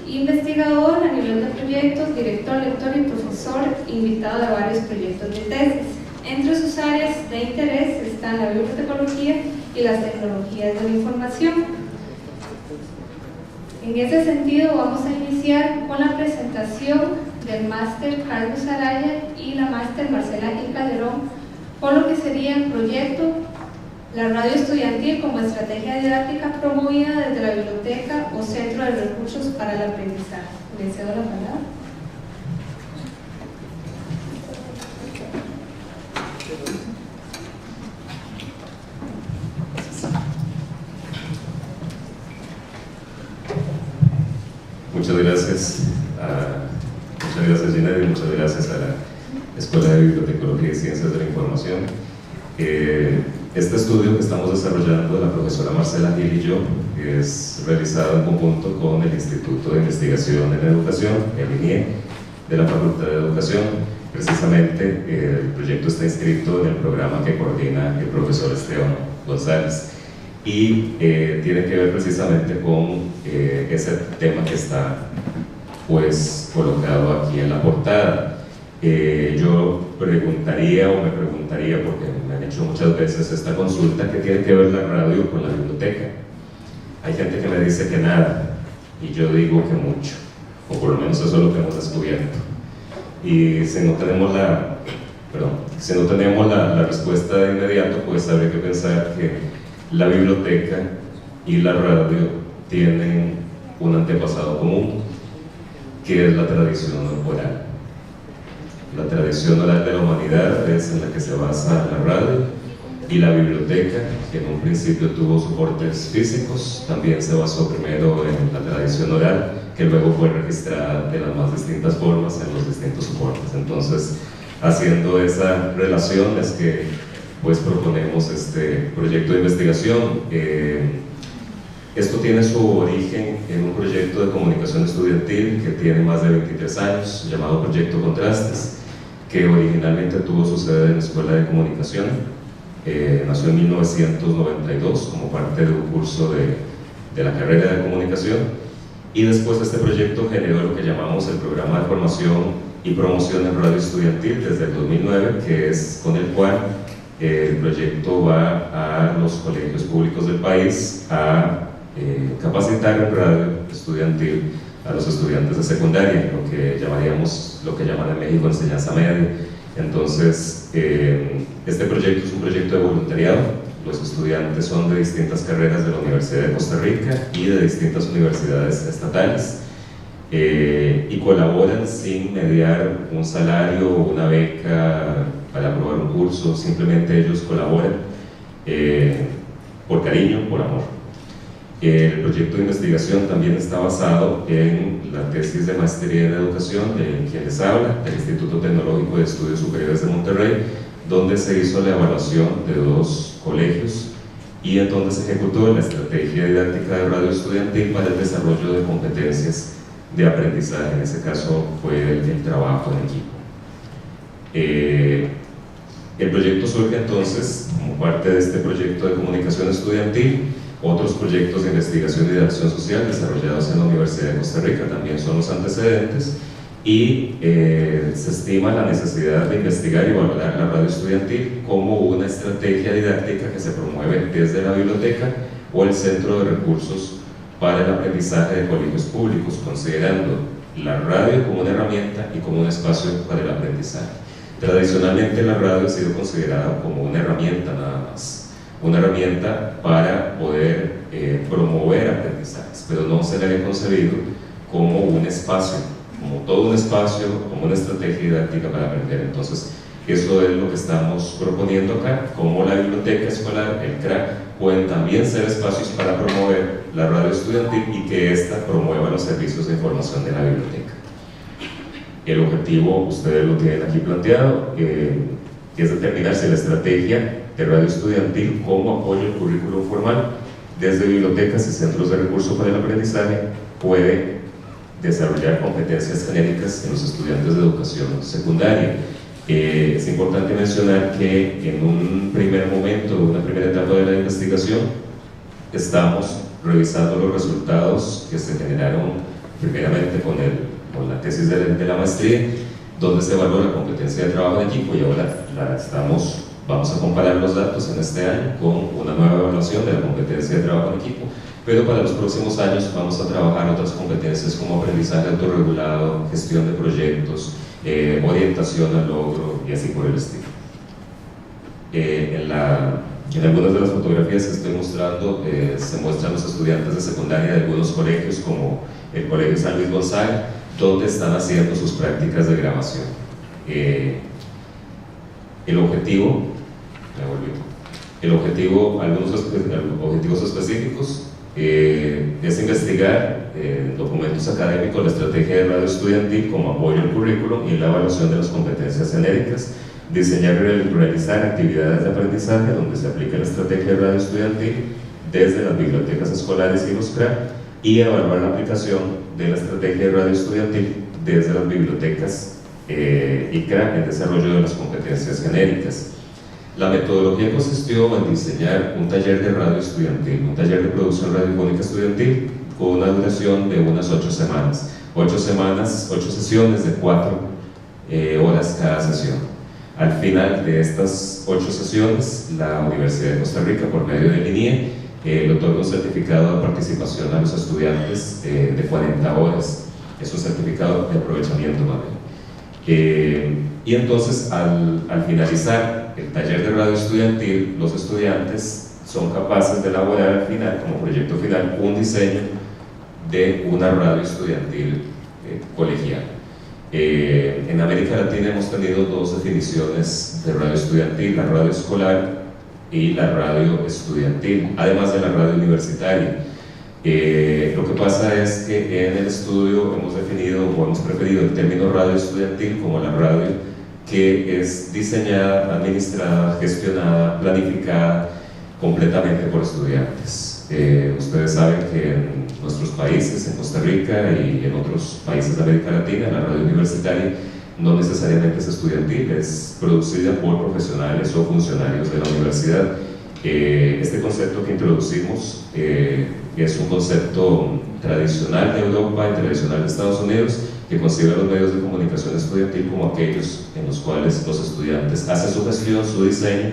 Speaker 6: investigador a nivel de proyectos, director, lector y profesor, invitado a varios proyectos de tesis. Entre sus áreas de interés están la bibliotecología y las tecnologías de la información. En ese sentido, vamos a iniciar con la presentación del máster Carlos Araya y la máster Marcela Gil Calderón, por lo que sería el proyecto La Radio Estudiantil como estrategia didáctica promovida desde la biblioteca o centro de recursos para el aprendizaje. Le cedo la palabra.
Speaker 5: Muchas gracias Gina, y muchas gracias a la Escuela de Bibliotecología y Ciencias de la Información. Este estudio que estamos desarrollando la profesora Marcela Gil y yo es realizado en conjunto con el Instituto de Investigación en Educación, el INIE, de la Facultad de Educación, precisamente el proyecto está inscrito en el programa que coordina el profesor Esteban González y tiene que ver precisamente con ese tema que está pues colocado aquí en la portada. Yo preguntaría o me preguntaría, porque me han hecho muchas veces esta consulta, ¿qué tiene que ver la radio con la biblioteca? Hay gente que me dice que nada y yo digo que mucho, o por lo menos eso es lo que hemos descubierto. Y si no tenemos la respuesta de inmediato, pues habría que pensar que la biblioteca y la radio tienen un antepasado común, que es la tradición oral. La tradición oral de la humanidad es en la que se basa la radio, y la biblioteca, que en un principio tuvo soportes físicos, también se basó primero en la tradición oral, que luego fue registrada de las más distintas formas en los distintos soportes. Entonces, haciendo esa relación es que pues proponemos este proyecto de investigación. Esto tiene su origen en un proyecto de comunicación estudiantil que tiene más de 23 años, llamado Proyecto Contrastes, que originalmente tuvo su sede en la Escuela de Comunicación. Nació en 1992 como parte de un curso de la carrera de comunicación, y después este proyecto generó lo que llamamos el Programa de Formación y Promoción en Radio Estudiantil desde el 2009, que es con el cual el proyecto va a los colegios públicos del país a capacitar en radio estudiantil a los estudiantes de secundaria, lo que llaman en México enseñanza media. Entonces, este proyecto es un proyecto de voluntariado. Los estudiantes son de distintas carreras de la Universidad de Costa Rica y de distintas universidades estatales, y colaboran sin mediar un salario o una beca para aprobar un curso. Simplemente ellos colaboran por cariño, por amor. El proyecto de investigación también está basado en la tesis de maestría en educación de quien les habla, del Instituto Tecnológico de Estudios Superiores de Monterrey, donde se hizo la evaluación de 2 colegios y en donde se ejecutó la estrategia didáctica de radio estudiantil para el desarrollo de competencias de aprendizaje. En ese caso fue el trabajo en equipo. El proyecto surge entonces como parte de este proyecto de comunicación estudiantil. Otros proyectos de investigación y de acción social desarrollados en la Universidad de Costa Rica también son los antecedentes, y se estima la necesidad de investigar y valorar la radio estudiantil como una estrategia didáctica que se promueve desde la biblioteca o el Centro de Recursos para el Aprendizaje de Colegios Públicos, considerando la radio como una herramienta y como un espacio para el aprendizaje. Tradicionalmente la radio ha sido considerada como una herramienta nada más, una herramienta para poder promover aprendizajes, pero no se le había concebido como un espacio, como todo un espacio, como una estrategia didáctica para aprender. Entonces, eso es lo que estamos proponiendo acá, como la biblioteca escolar, el CRA, pueden también ser espacios para promover la radio estudiantil y que ésta promueva los servicios de información de la biblioteca. El objetivo, ustedes lo tienen aquí planteado, que es determinar si la estrategia de radio estudiantil como apoyo al currículum formal desde bibliotecas y centros de recursos para el aprendizaje puede desarrollar competencias genéricas en los estudiantes de educación secundaria. Es importante mencionar que en un primer momento, una primera etapa de la investigación, estamos revisando los resultados que se generaron primeramente con la tesis de la maestría, donde se evaluó la competencia de trabajo en equipo, y ahora vamos a comparar los datos en este año con una nueva evaluación de la competencia de trabajo en equipo, pero para los próximos años vamos a trabajar otras competencias como aprendizaje autorregulado, gestión de proyectos, orientación al logro y así por el estilo. En algunas de las fotografías que estoy mostrando se muestran los estudiantes de secundaria de algunos colegios como el Colegio San Luis Gonzaga, donde están haciendo sus prácticas de grabación. Algunos objetivos específicos es investigar documentos académicos, la estrategia de radio estudiantil como apoyo al currículum y la evaluación de las competencias genéricas, diseñar y realizar actividades de aprendizaje donde se aplica la estrategia de radio estudiantil desde las bibliotecas escolares y los CRA, y evaluar la aplicación de la estrategia de radio estudiantil desde las bibliotecas ICRA, en desarrollo de las competencias genéricas. La metodología consistió en diseñar un taller de radio estudiantil, un taller de producción radiofónica estudiantil con una duración de unas 8 semanas. 8 sesiones de 4 horas cada sesión. Al final de estas 8 sesiones, la Universidad de Costa Rica, por medio del INIE, le otorga un certificado de participación a los estudiantes de 40 horas. Es un certificado de aprovechamiento también. Y entonces, al finalizar el taller de radio estudiantil, los estudiantes son capaces de elaborar al final, como proyecto final, un diseño de una radio estudiantil colegial. En América Latina hemos tenido 2 definiciones de radio estudiantil: la radio escolar y la radio estudiantil, además de la radio universitaria. Lo que pasa es que en el estudio hemos definido o hemos preferido el término radio estudiantil como la radio que es diseñada, administrada, gestionada, planificada completamente por estudiantes. Ustedes saben que en nuestros países, en Costa Rica y en otros países de América Latina, la radio universitaria no necesariamente es estudiantil, es producida por profesionales o funcionarios de la universidad. Este concepto que introducimos es un concepto tradicional de Europa y tradicional de Estados Unidos, que concibe a los medios de comunicación estudiantil como aquellos en los cuales los estudiantes hacen su gestión, su diseño,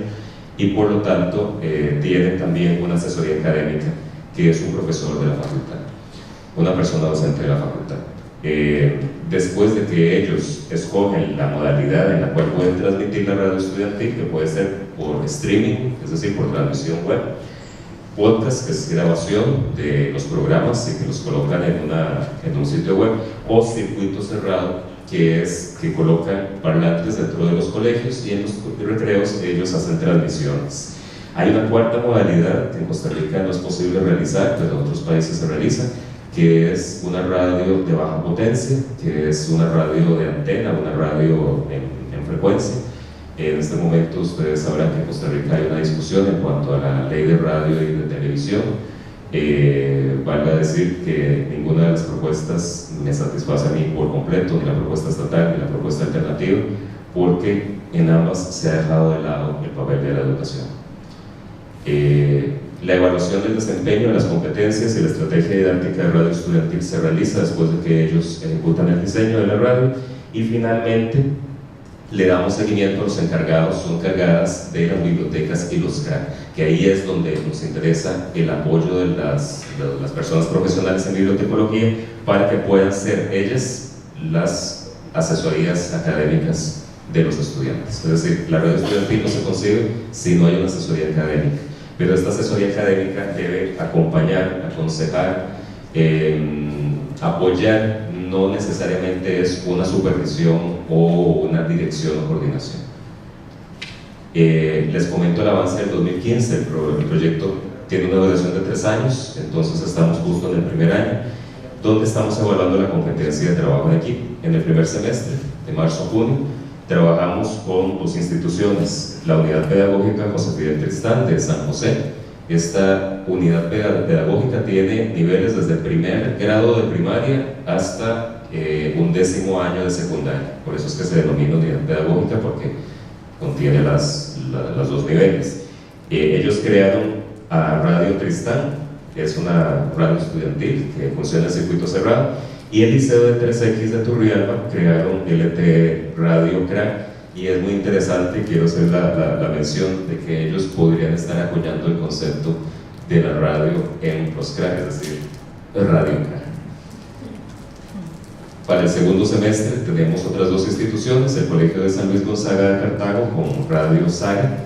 Speaker 5: y por lo tanto tienen también una asesoría académica, que es un profesor de la facultad, una persona docente de la facultad. Después de que ellos escogen la modalidad en la cual pueden transmitir la radio estudiantil, que puede ser por streaming, es decir, por transmisión web, podcast, que es grabación de los programas y que los colocan en un sitio web, o circuito cerrado, que colocan parlantes dentro de los colegios, y en los recreos ellos hacen transmisiones. Hay una cuarta modalidad que en Costa Rica no es posible realizar, pero en otros países se realiza, que es una radio de baja potencia, que es una radio de antena, una radio en frecuencia. En este momento ustedes sabrán que en Costa Rica hay una discusión en cuanto a la ley de radio y de televisión. Valga decir que ninguna de las propuestas me satisface a mí por completo, ni la propuesta estatal ni la propuesta alternativa, porque en ambas se ha dejado de lado el papel de la educación. La evaluación del desempeño de las competencias y la estrategia didáctica de radio estudiantil se realiza después de que ellos ejecutan el diseño de la radio, y finalmente le damos seguimiento a los encargados o encargadas de las bibliotecas y los CRA, que ahí es donde nos interesa el apoyo de las personas profesionales en bibliotecología para que puedan ser ellas las asesorías académicas de los estudiantes. Es decir, la radio estudiantil no se concibe si no hay una asesoría académica, pero esta asesoría académica debe acompañar, aconsejar, apoyar. No necesariamente es una supervisión o una dirección o coordinación. Les comento el avance del 2015. El proyecto tiene una duración de 3 años, entonces estamos justo en el primer año, donde estamos evaluando la competencia de trabajo en equipo. En el primer semestre, de marzo a junio, trabajamos con 2 instituciones: la Unidad Pedagógica José Fidel Tristán de San José. Esta unidad pedagógica tiene niveles desde el primer grado de primaria hasta un 10º año de secundaria. Por eso es que se denomina unidad pedagógica, porque contiene los 2 niveles. Ellos crearon a Radio Tristán, que es una radio estudiantil que funciona en circuito cerrado, y el Liceo de 3X de Turrialba crearon LTE Radio CRA. Y es muy interesante, quiero hacer la mención de que ellos podrían estar apoyando el concepto de la radio en los CRA, es decir, Radio CRA. Para el segundo semestre tenemos otras 2 instituciones: el Colegio de San Luis Gonzaga de Cartago con Radio Saga,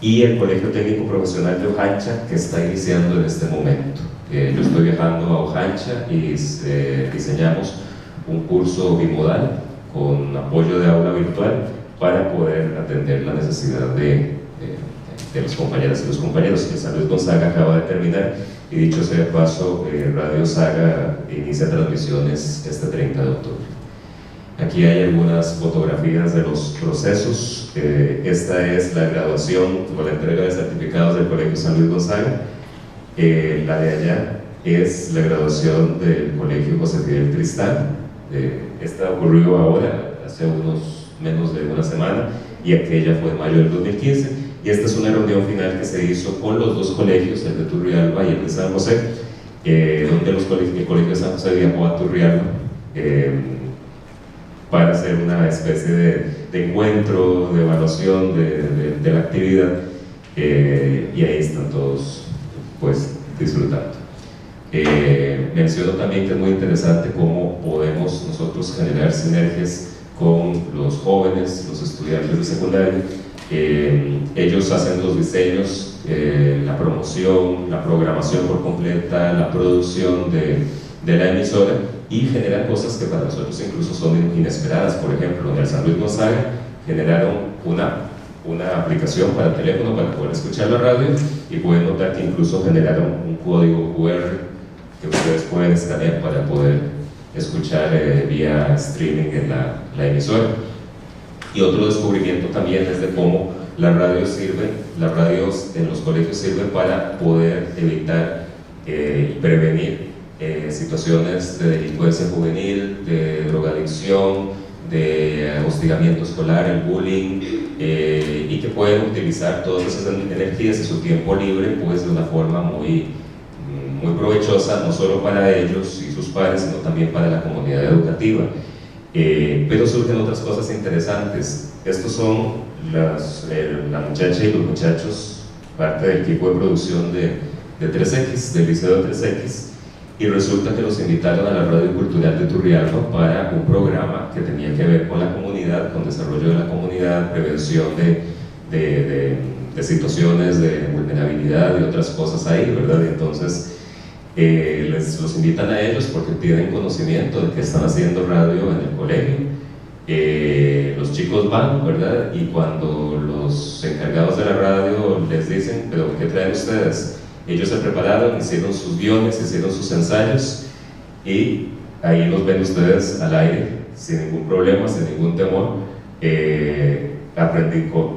Speaker 5: y el Colegio Técnico Profesional de Ojancha, que está iniciando en este momento. Yo estoy viajando a Ojancha y diseñamos un curso bimodal con apoyo de aula virtual para poder atender la necesidad de los compañeras y los compañeros. Que San Luis Gonzaga acaba de terminar, y dicho sea de paso, Radio Saga inicia transmisiones este 30 de octubre. Aquí hay algunas fotografías de los procesos. Esta es la graduación o la entrega de certificados del Colegio San Luis Gonzaga. La de allá es la graduación del Colegio José Fidel Tristán. Esta ocurrió ahora, hace menos de una semana, y aquella fue en mayo del 2015, y esta es una reunión final que se hizo con los dos colegios, el de Turrialba y el de San José, donde el colegio de San José viajó a Turrialba para hacer una especie de encuentro, de evaluación de la actividad, y ahí están todos pues disfrutando. Menciono también que es muy interesante cómo podemos nosotros generar sinergias con los jóvenes, los estudiantes de secundaria. Ellos hacen los diseños, la promoción, la programación por completa, la producción de la emisora, y generan cosas que para nosotros incluso son inesperadas. Por ejemplo, en el San Luis Gonzaga generaron una aplicación para teléfono para poder escuchar la radio, y pueden notar que incluso generaron un código QR que ustedes pueden escanear para poder escuchar vía streaming en la emisora. Y otro descubrimiento también es de cómo las radios en los colegios sirven para poder evitar y prevenir situaciones de delincuencia juvenil, de drogadicción, de hostigamiento escolar, el bullying, y que pueden utilizar todas esas energías y su tiempo libre pues de una forma muy provechosa, no solo para ellos y sus padres, sino también para la comunidad educativa. Pero surgen otras cosas interesantes. Estos son la muchacha y los muchachos, parte del equipo de producción de 3X, del Liceo de 3X, y resulta que los invitaron a la Radio Cultural de Turrialba para un programa que tenía que ver con la comunidad, con desarrollo de la comunidad, prevención de situaciones de vulnerabilidad y otras cosas ahí, ¿verdad? Y entonces los invitan a ellos porque tienen conocimiento de que están haciendo radio en el colegio. Los chicos van, ¿verdad? Y cuando los encargados de la radio les dicen, ¿pero qué traen ustedes? Ellos se prepararon, hicieron sus guiones, hicieron sus ensayos, y ahí los ven ustedes al aire, sin ningún problema, sin ningún temor,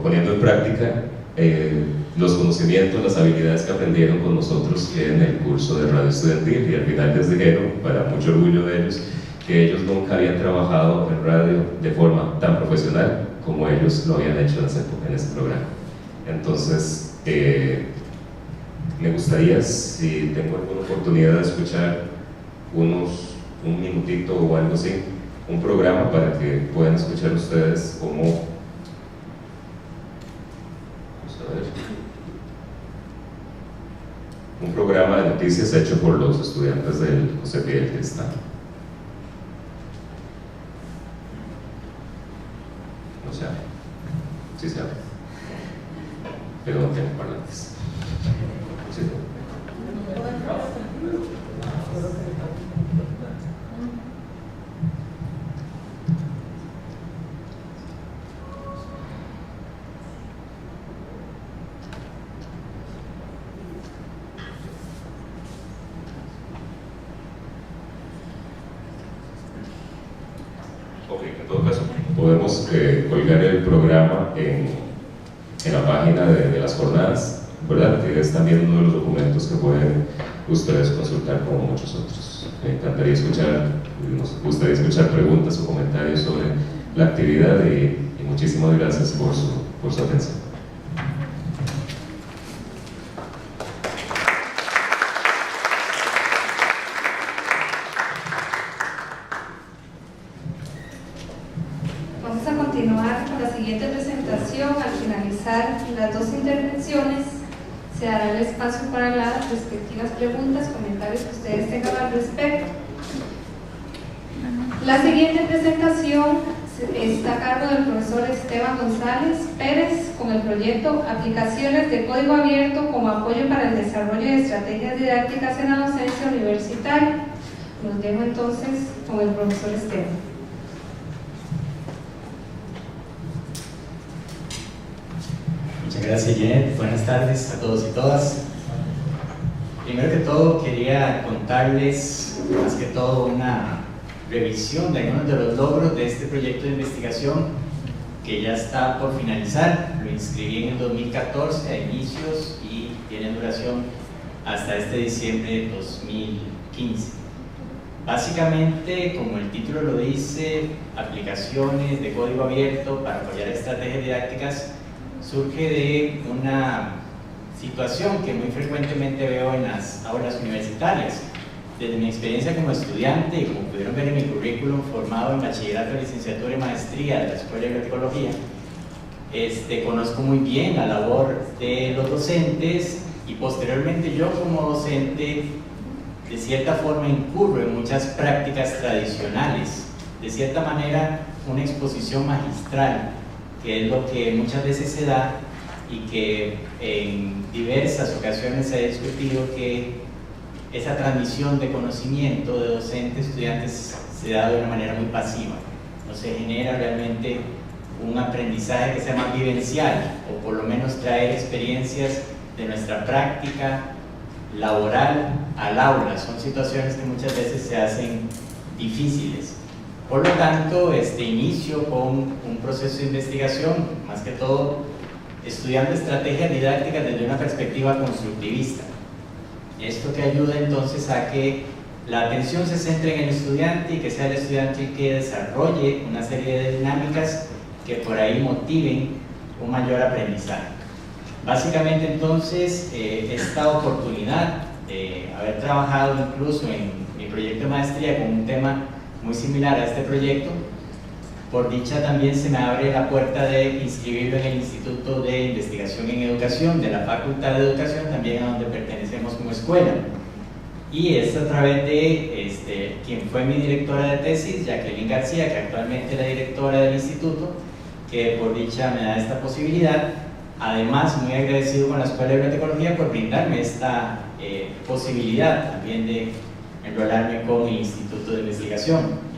Speaker 5: poniendo en práctica los conocimientos, las habilidades que aprendieron con nosotros en el curso de radio estudiantil. Y al final les dijeron, para mucho orgullo de ellos, que ellos nunca habían trabajado en radio de forma tan profesional como ellos lo habían hecho en ese programa. Entonces, me gustaría, si tengo alguna oportunidad de escuchar un minutito o algo así, un programa para que puedan escuchar ustedes cómo, vamos a ver, un programa de noticias hecho por los estudiantes del José Pío Cristal. No se abre, sí se abre, pero no tiene parlantes. Sí. Ok, en todo caso, podemos colgar el programa en la página de las jornadas, ¿verdad? Que es también uno de los documentos que pueden ustedes consultar como muchos otros. Me encantaría nos gustaría escuchar preguntas o comentarios sobre la actividad, y muchísimas gracias por su atención.
Speaker 6: Vamos a continuar con la siguiente presentación. Al finalizar las dos intervenciones, se dará el espacio para las respectivas preguntas, comentarios que ustedes tengan al respecto. La siguiente presentación está a cargo del profesor Esteban González Pérez con el proyecto Aplicaciones de Código Abierto como apoyo para el desarrollo de estrategias didácticas en la docencia universitaria. Los dejo entonces con el profesor Esteban.
Speaker 7: Muchas gracias, Jeanette. Buenas tardes a todos y todas. Primero que todo, quería contarles más que todo una revisión de algunos de los logros de este proyecto de investigación que ya está por finalizar. Lo inscribí en el 2014 a inicios y tiene duración hasta este diciembre de 2015. Básicamente, como el título lo dice, aplicaciones de código abierto para apoyar estrategias didácticas, surge de una situación que muy frecuentemente veo en las aulas universitarias. Desde mi experiencia como estudiante, y como pudieron ver en mi currículum, formado en bachillerato, licenciatura y maestría de la Escuela de Bibliotecología, conozco muy bien la labor de los docentes, y posteriormente yo como docente de cierta forma incurro en muchas prácticas tradicionales, de cierta manera una exposición magistral, que es lo que muchas veces se da y que en diversas ocasiones se ha discutido que esa transmisión de conocimiento de docentes, estudiantes, se da de una manera muy pasiva, no se genera realmente un aprendizaje que sea más vivencial, o por lo menos traer experiencias de nuestra práctica laboral al aula. Son situaciones que muchas veces se hacen difíciles. Por lo tanto, inicio con un proceso de investigación, más que todo estudiando estrategias didácticas desde una perspectiva constructivista. Esto que ayuda entonces a que la atención se centre en el estudiante y que sea el estudiante el que desarrolle una serie de dinámicas que por ahí motiven un mayor aprendizaje. Básicamente entonces esta oportunidad de haber trabajado incluso en mi proyecto de maestría con un tema muy similar a este proyecto, por dicha también se me abre la puerta de inscribirlo en el Instituto de Investigación en Educación de la Facultad de Educación, también a donde pertenecemos como escuela. Y es a través de quien fue mi directora de tesis, Jacqueline García, que actualmente es la directora del instituto, que por dicha me da esta posibilidad. Además, muy agradecido con la Escuela de Bibliotecología por brindarme esta posibilidad también de enrolarme con el Instituto de Investigación.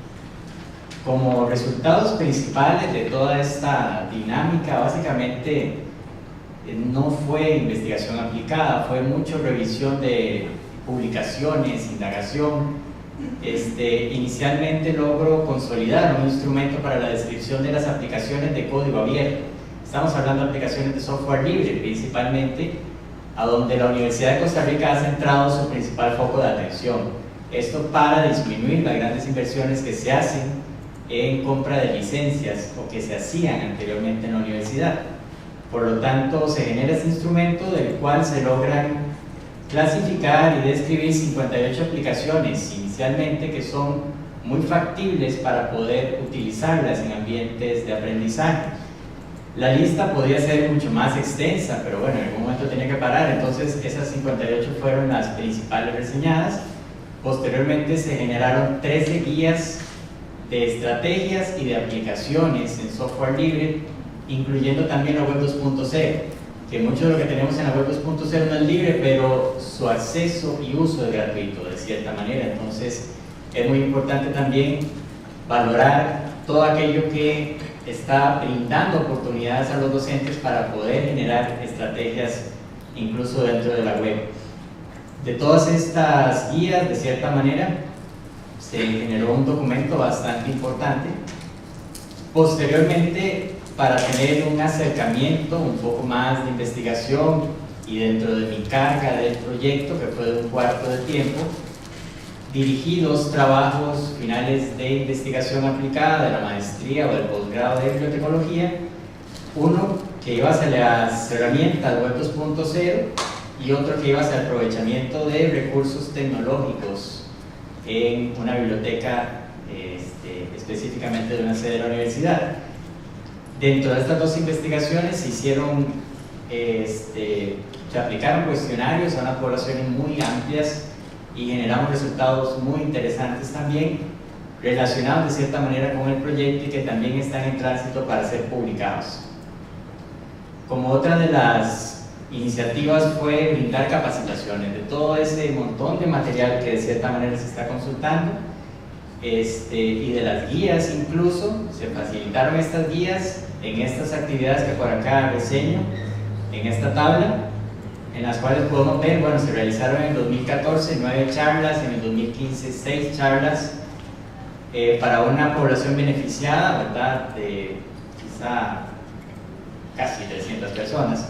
Speaker 7: Como resultados principales de toda esta dinámica, básicamente no fue investigación aplicada, fue mucho revisión de publicaciones, indagación. Inicialmente logro consolidar un instrumento para la descripción de las aplicaciones de código abierto. Estamos hablando de aplicaciones de software libre principalmente, a donde la Universidad de Costa Rica ha centrado su principal foco de atención. Esto para disminuir las grandes inversiones que se hacen en compra de licencias o que se hacían anteriormente en la universidad. Por lo tanto, se genera este instrumento del cual se logran clasificar y describir 58 aplicaciones inicialmente que son muy factibles para poder utilizarlas en ambientes de aprendizaje. La lista podría ser mucho más extensa, pero bueno, en algún momento tenía que parar, entonces esas 58 fueron las principales reseñadas. Posteriormente se generaron 13 guías de estrategias y de aplicaciones en software libre, incluyendo también la web 2.0, que mucho de lo que tenemos en la web 2.0 no es libre, pero su acceso y uso es gratuito de cierta manera. Entonces es muy importante también valorar todo aquello que está brindando oportunidades a los docentes para poder generar estrategias incluso dentro de la web. De todas estas guías, de cierta manera, se generó un documento bastante importante. Posteriormente, para tener un acercamiento un poco más de investigación y dentro de mi carga del proyecto, que fue de un cuarto de tiempo, dirigí 2 trabajos finales de investigación aplicada de la maestría o del posgrado de bibliotecología, uno que iba hacia las herramientas web 2.0 y otro que iba hacia el aprovechamiento de recursos tecnológicos en una biblioteca específicamente de una sede de la universidad. Dentro de estas 2 investigaciones se hicieron, se aplicaron cuestionarios a unas poblaciones muy amplias y generamos resultados muy interesantes también, relacionados de cierta manera con el proyecto y que también están en tránsito para ser publicados. Como otra de las iniciativas fue brindar capacitaciones de todo ese montón de material que de cierta manera se está consultando, y de las guías incluso, se facilitaron estas guías en estas actividades que por acá reseño, en esta tabla, en las cuales podemos ver, bueno, se realizaron en 2014 9 charlas, en el 2015 6 charlas para una población beneficiada, ¿verdad?, de quizá casi 300 personas,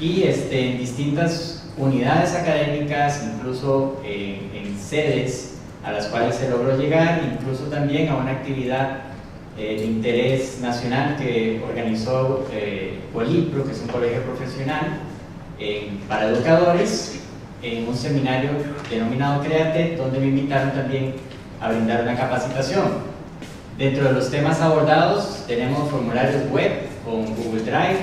Speaker 7: y en distintas unidades académicas, incluso en sedes a las cuales se logró llegar, incluso también a una actividad de interés nacional que organizó Colipro, que es un colegio profesional para educadores, en un seminario denominado Create, donde me invitaron también a brindar una capacitación. Dentro de los temas abordados tenemos formularios web con Google Drive.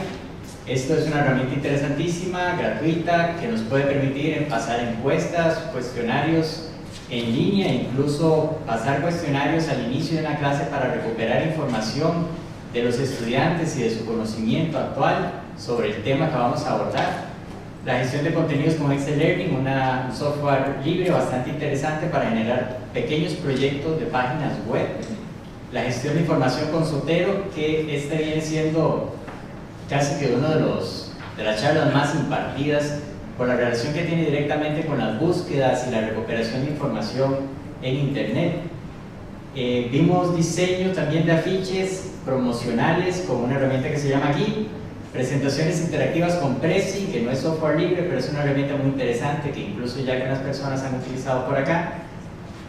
Speaker 7: Esto es una herramienta interesantísima, gratuita, que nos puede permitir pasar encuestas, cuestionarios en línea, incluso pasar cuestionarios al inicio de una clase para recuperar información de los estudiantes y de su conocimiento actual sobre el tema que vamos a abordar. La gestión de contenidos con Excel Learning, un software libre bastante interesante para generar pequeños proyectos de páginas web. La gestión de información con Zotero, que este viene siendo casi que uno de las charlas más impartidas por la relación que tiene directamente con las búsquedas y la recuperación de información en Internet. Vimos diseño también de afiches promocionales con una herramienta que se llama GIMP, presentaciones interactivas con Prezi, que no es software libre, pero es una herramienta muy interesante que incluso ya algunas personas han utilizado por acá,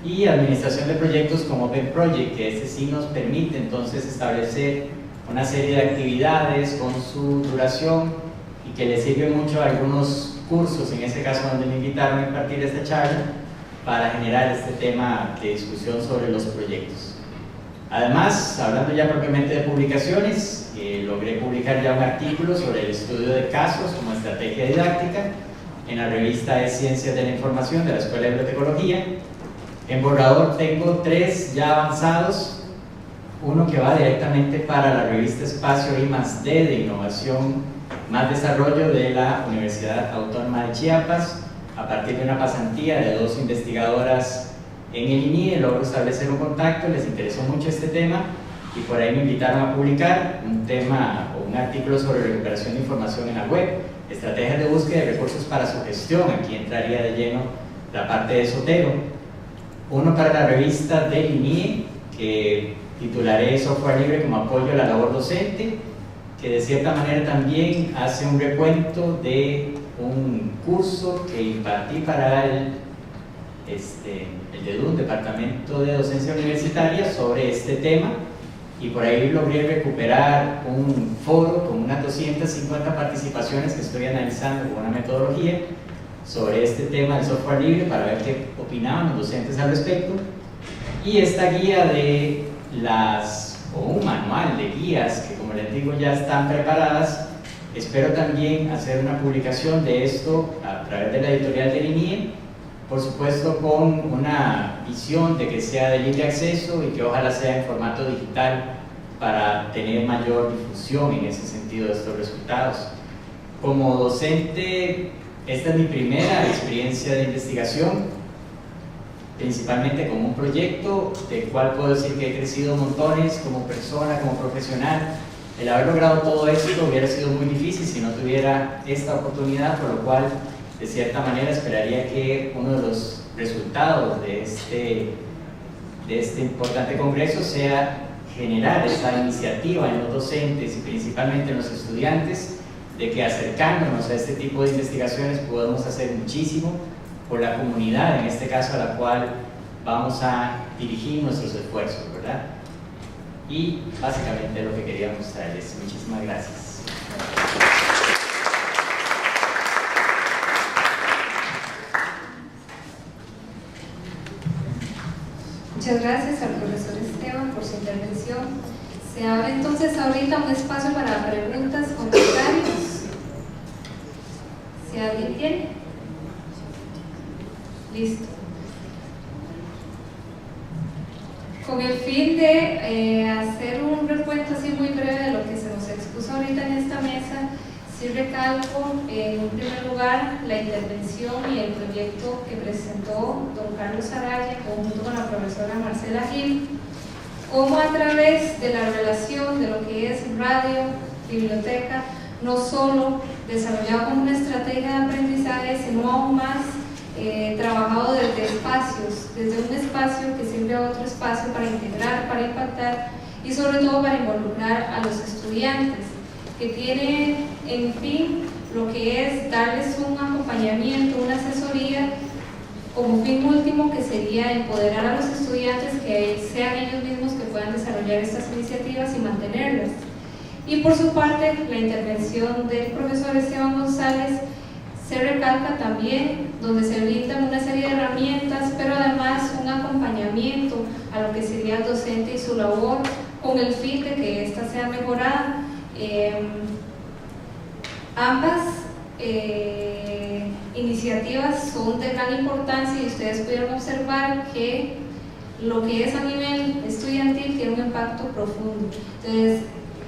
Speaker 7: y administración de proyectos como Open Project, que este sí nos permite entonces establecer una serie de actividades con su duración y que le sirve mucho a algunos cursos, en ese caso donde me invitaron a impartir esta charla, para generar este tema de discusión sobre los proyectos. Además, hablando ya propiamente de publicaciones, logré publicar ya un artículo sobre el estudio de casos como estrategia didáctica en la revista de Ciencias de la Información de la Escuela de Bibliotecología. En borrador tengo 3 ya avanzados, uno que va directamente para la revista Espacio I+D de Innovación más Desarrollo de la Universidad Autónoma de Chiapas, a partir de una pasantía de 2 investigadoras en el INIE. Logro establecer un contacto, les interesó mucho este tema y por ahí me invitaron a publicar un tema o un artículo sobre recuperación de información en la web, estrategias de búsqueda de recursos para su gestión. Aquí entraría de lleno la parte de Zotero. Uno para la revista del INIE, que titularé Software Libre como apoyo a la labor docente, que de cierta manera también hace un recuento de un curso que impartí para el DEDUN, Departamento de Docencia Universitaria, sobre este tema, y por ahí logré recuperar un foro con unas 250 participaciones que estoy analizando con una metodología sobre este tema del software libre para ver qué opinaban los docentes al respecto, y esta guía de o un manual de guías que, como les digo, ya están preparadas. Espero también hacer una publicación de esto a través de la editorial del INIE, por supuesto con una visión de que sea de libre acceso y que ojalá sea en formato digital para tener mayor difusión en ese sentido de estos resultados. Como docente, esta es mi primera experiencia de investigación, principalmente como un proyecto del cual puedo decir que he crecido montones como persona, como profesional. El haber logrado todo esto hubiera sido muy difícil si no tuviera esta oportunidad, por lo cual de cierta manera esperaría que uno de los resultados de este importante congreso sea generar esta iniciativa en los docentes y principalmente en los estudiantes, de que acercándonos a este tipo de investigaciones podemos hacer muchísimo por la comunidad, en este caso a la cual vamos a dirigir nuestros esfuerzos, ¿verdad? Y básicamente lo que quería mostrarles. Muchísimas gracias.
Speaker 6: Muchas gracias al profesor Esteban por su intervención. Se abre entonces ahorita un espacio para preguntas, comentarios. Si alguien tiene. Listo. Con el fin de hacer un recuento así muy breve de lo que se nos expuso ahorita en esta mesa, sí recalco en primer lugar la intervención y el proyecto que presentó don Carlos Araya junto con la profesora Marcela Gil, cómo a través de la relación de lo que es radio, biblioteca, no solo desarrollado como una estrategia de aprendizaje, sino aún más trabajado desde espacios, desde un espacio que sirve a otro espacio para integrar, para impactar y sobre todo para involucrar a los estudiantes, que tiene en fin lo que es darles un acompañamiento, una asesoría como fin último, que sería empoderar a los estudiantes, que sean ellos mismos que puedan desarrollar estas iniciativas y mantenerlas. Y por su parte, la intervención del profesor Esteban González se recalca también, donde se brindan una serie de herramientas, pero además un acompañamiento a lo que sería el docente y su labor, con el fin de que ésta sea mejorada. Ambas iniciativas son de gran importancia y ustedes pudieron observar que lo que es a nivel estudiantil tiene un impacto profundo. Entonces,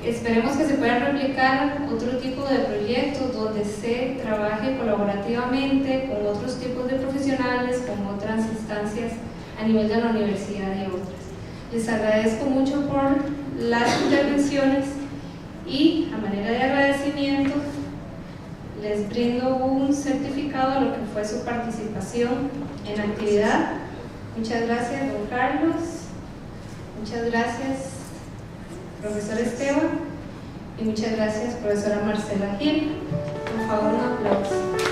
Speaker 6: esperemos que se puedan replicar otro tipo de proyectos donde se trabaje colaborativamente con otros tipos de profesionales, con otras instancias a nivel de la universidad y otras. Les agradezco mucho por las intervenciones y, a manera de agradecimiento, les brindo un certificado de lo que fue su participación en la actividad. Muchas gracias, don Carlos. Muchas gracias, profesor Esteban. Y muchas gracias, profesora Marcela Gil. Por favor, un aplauso.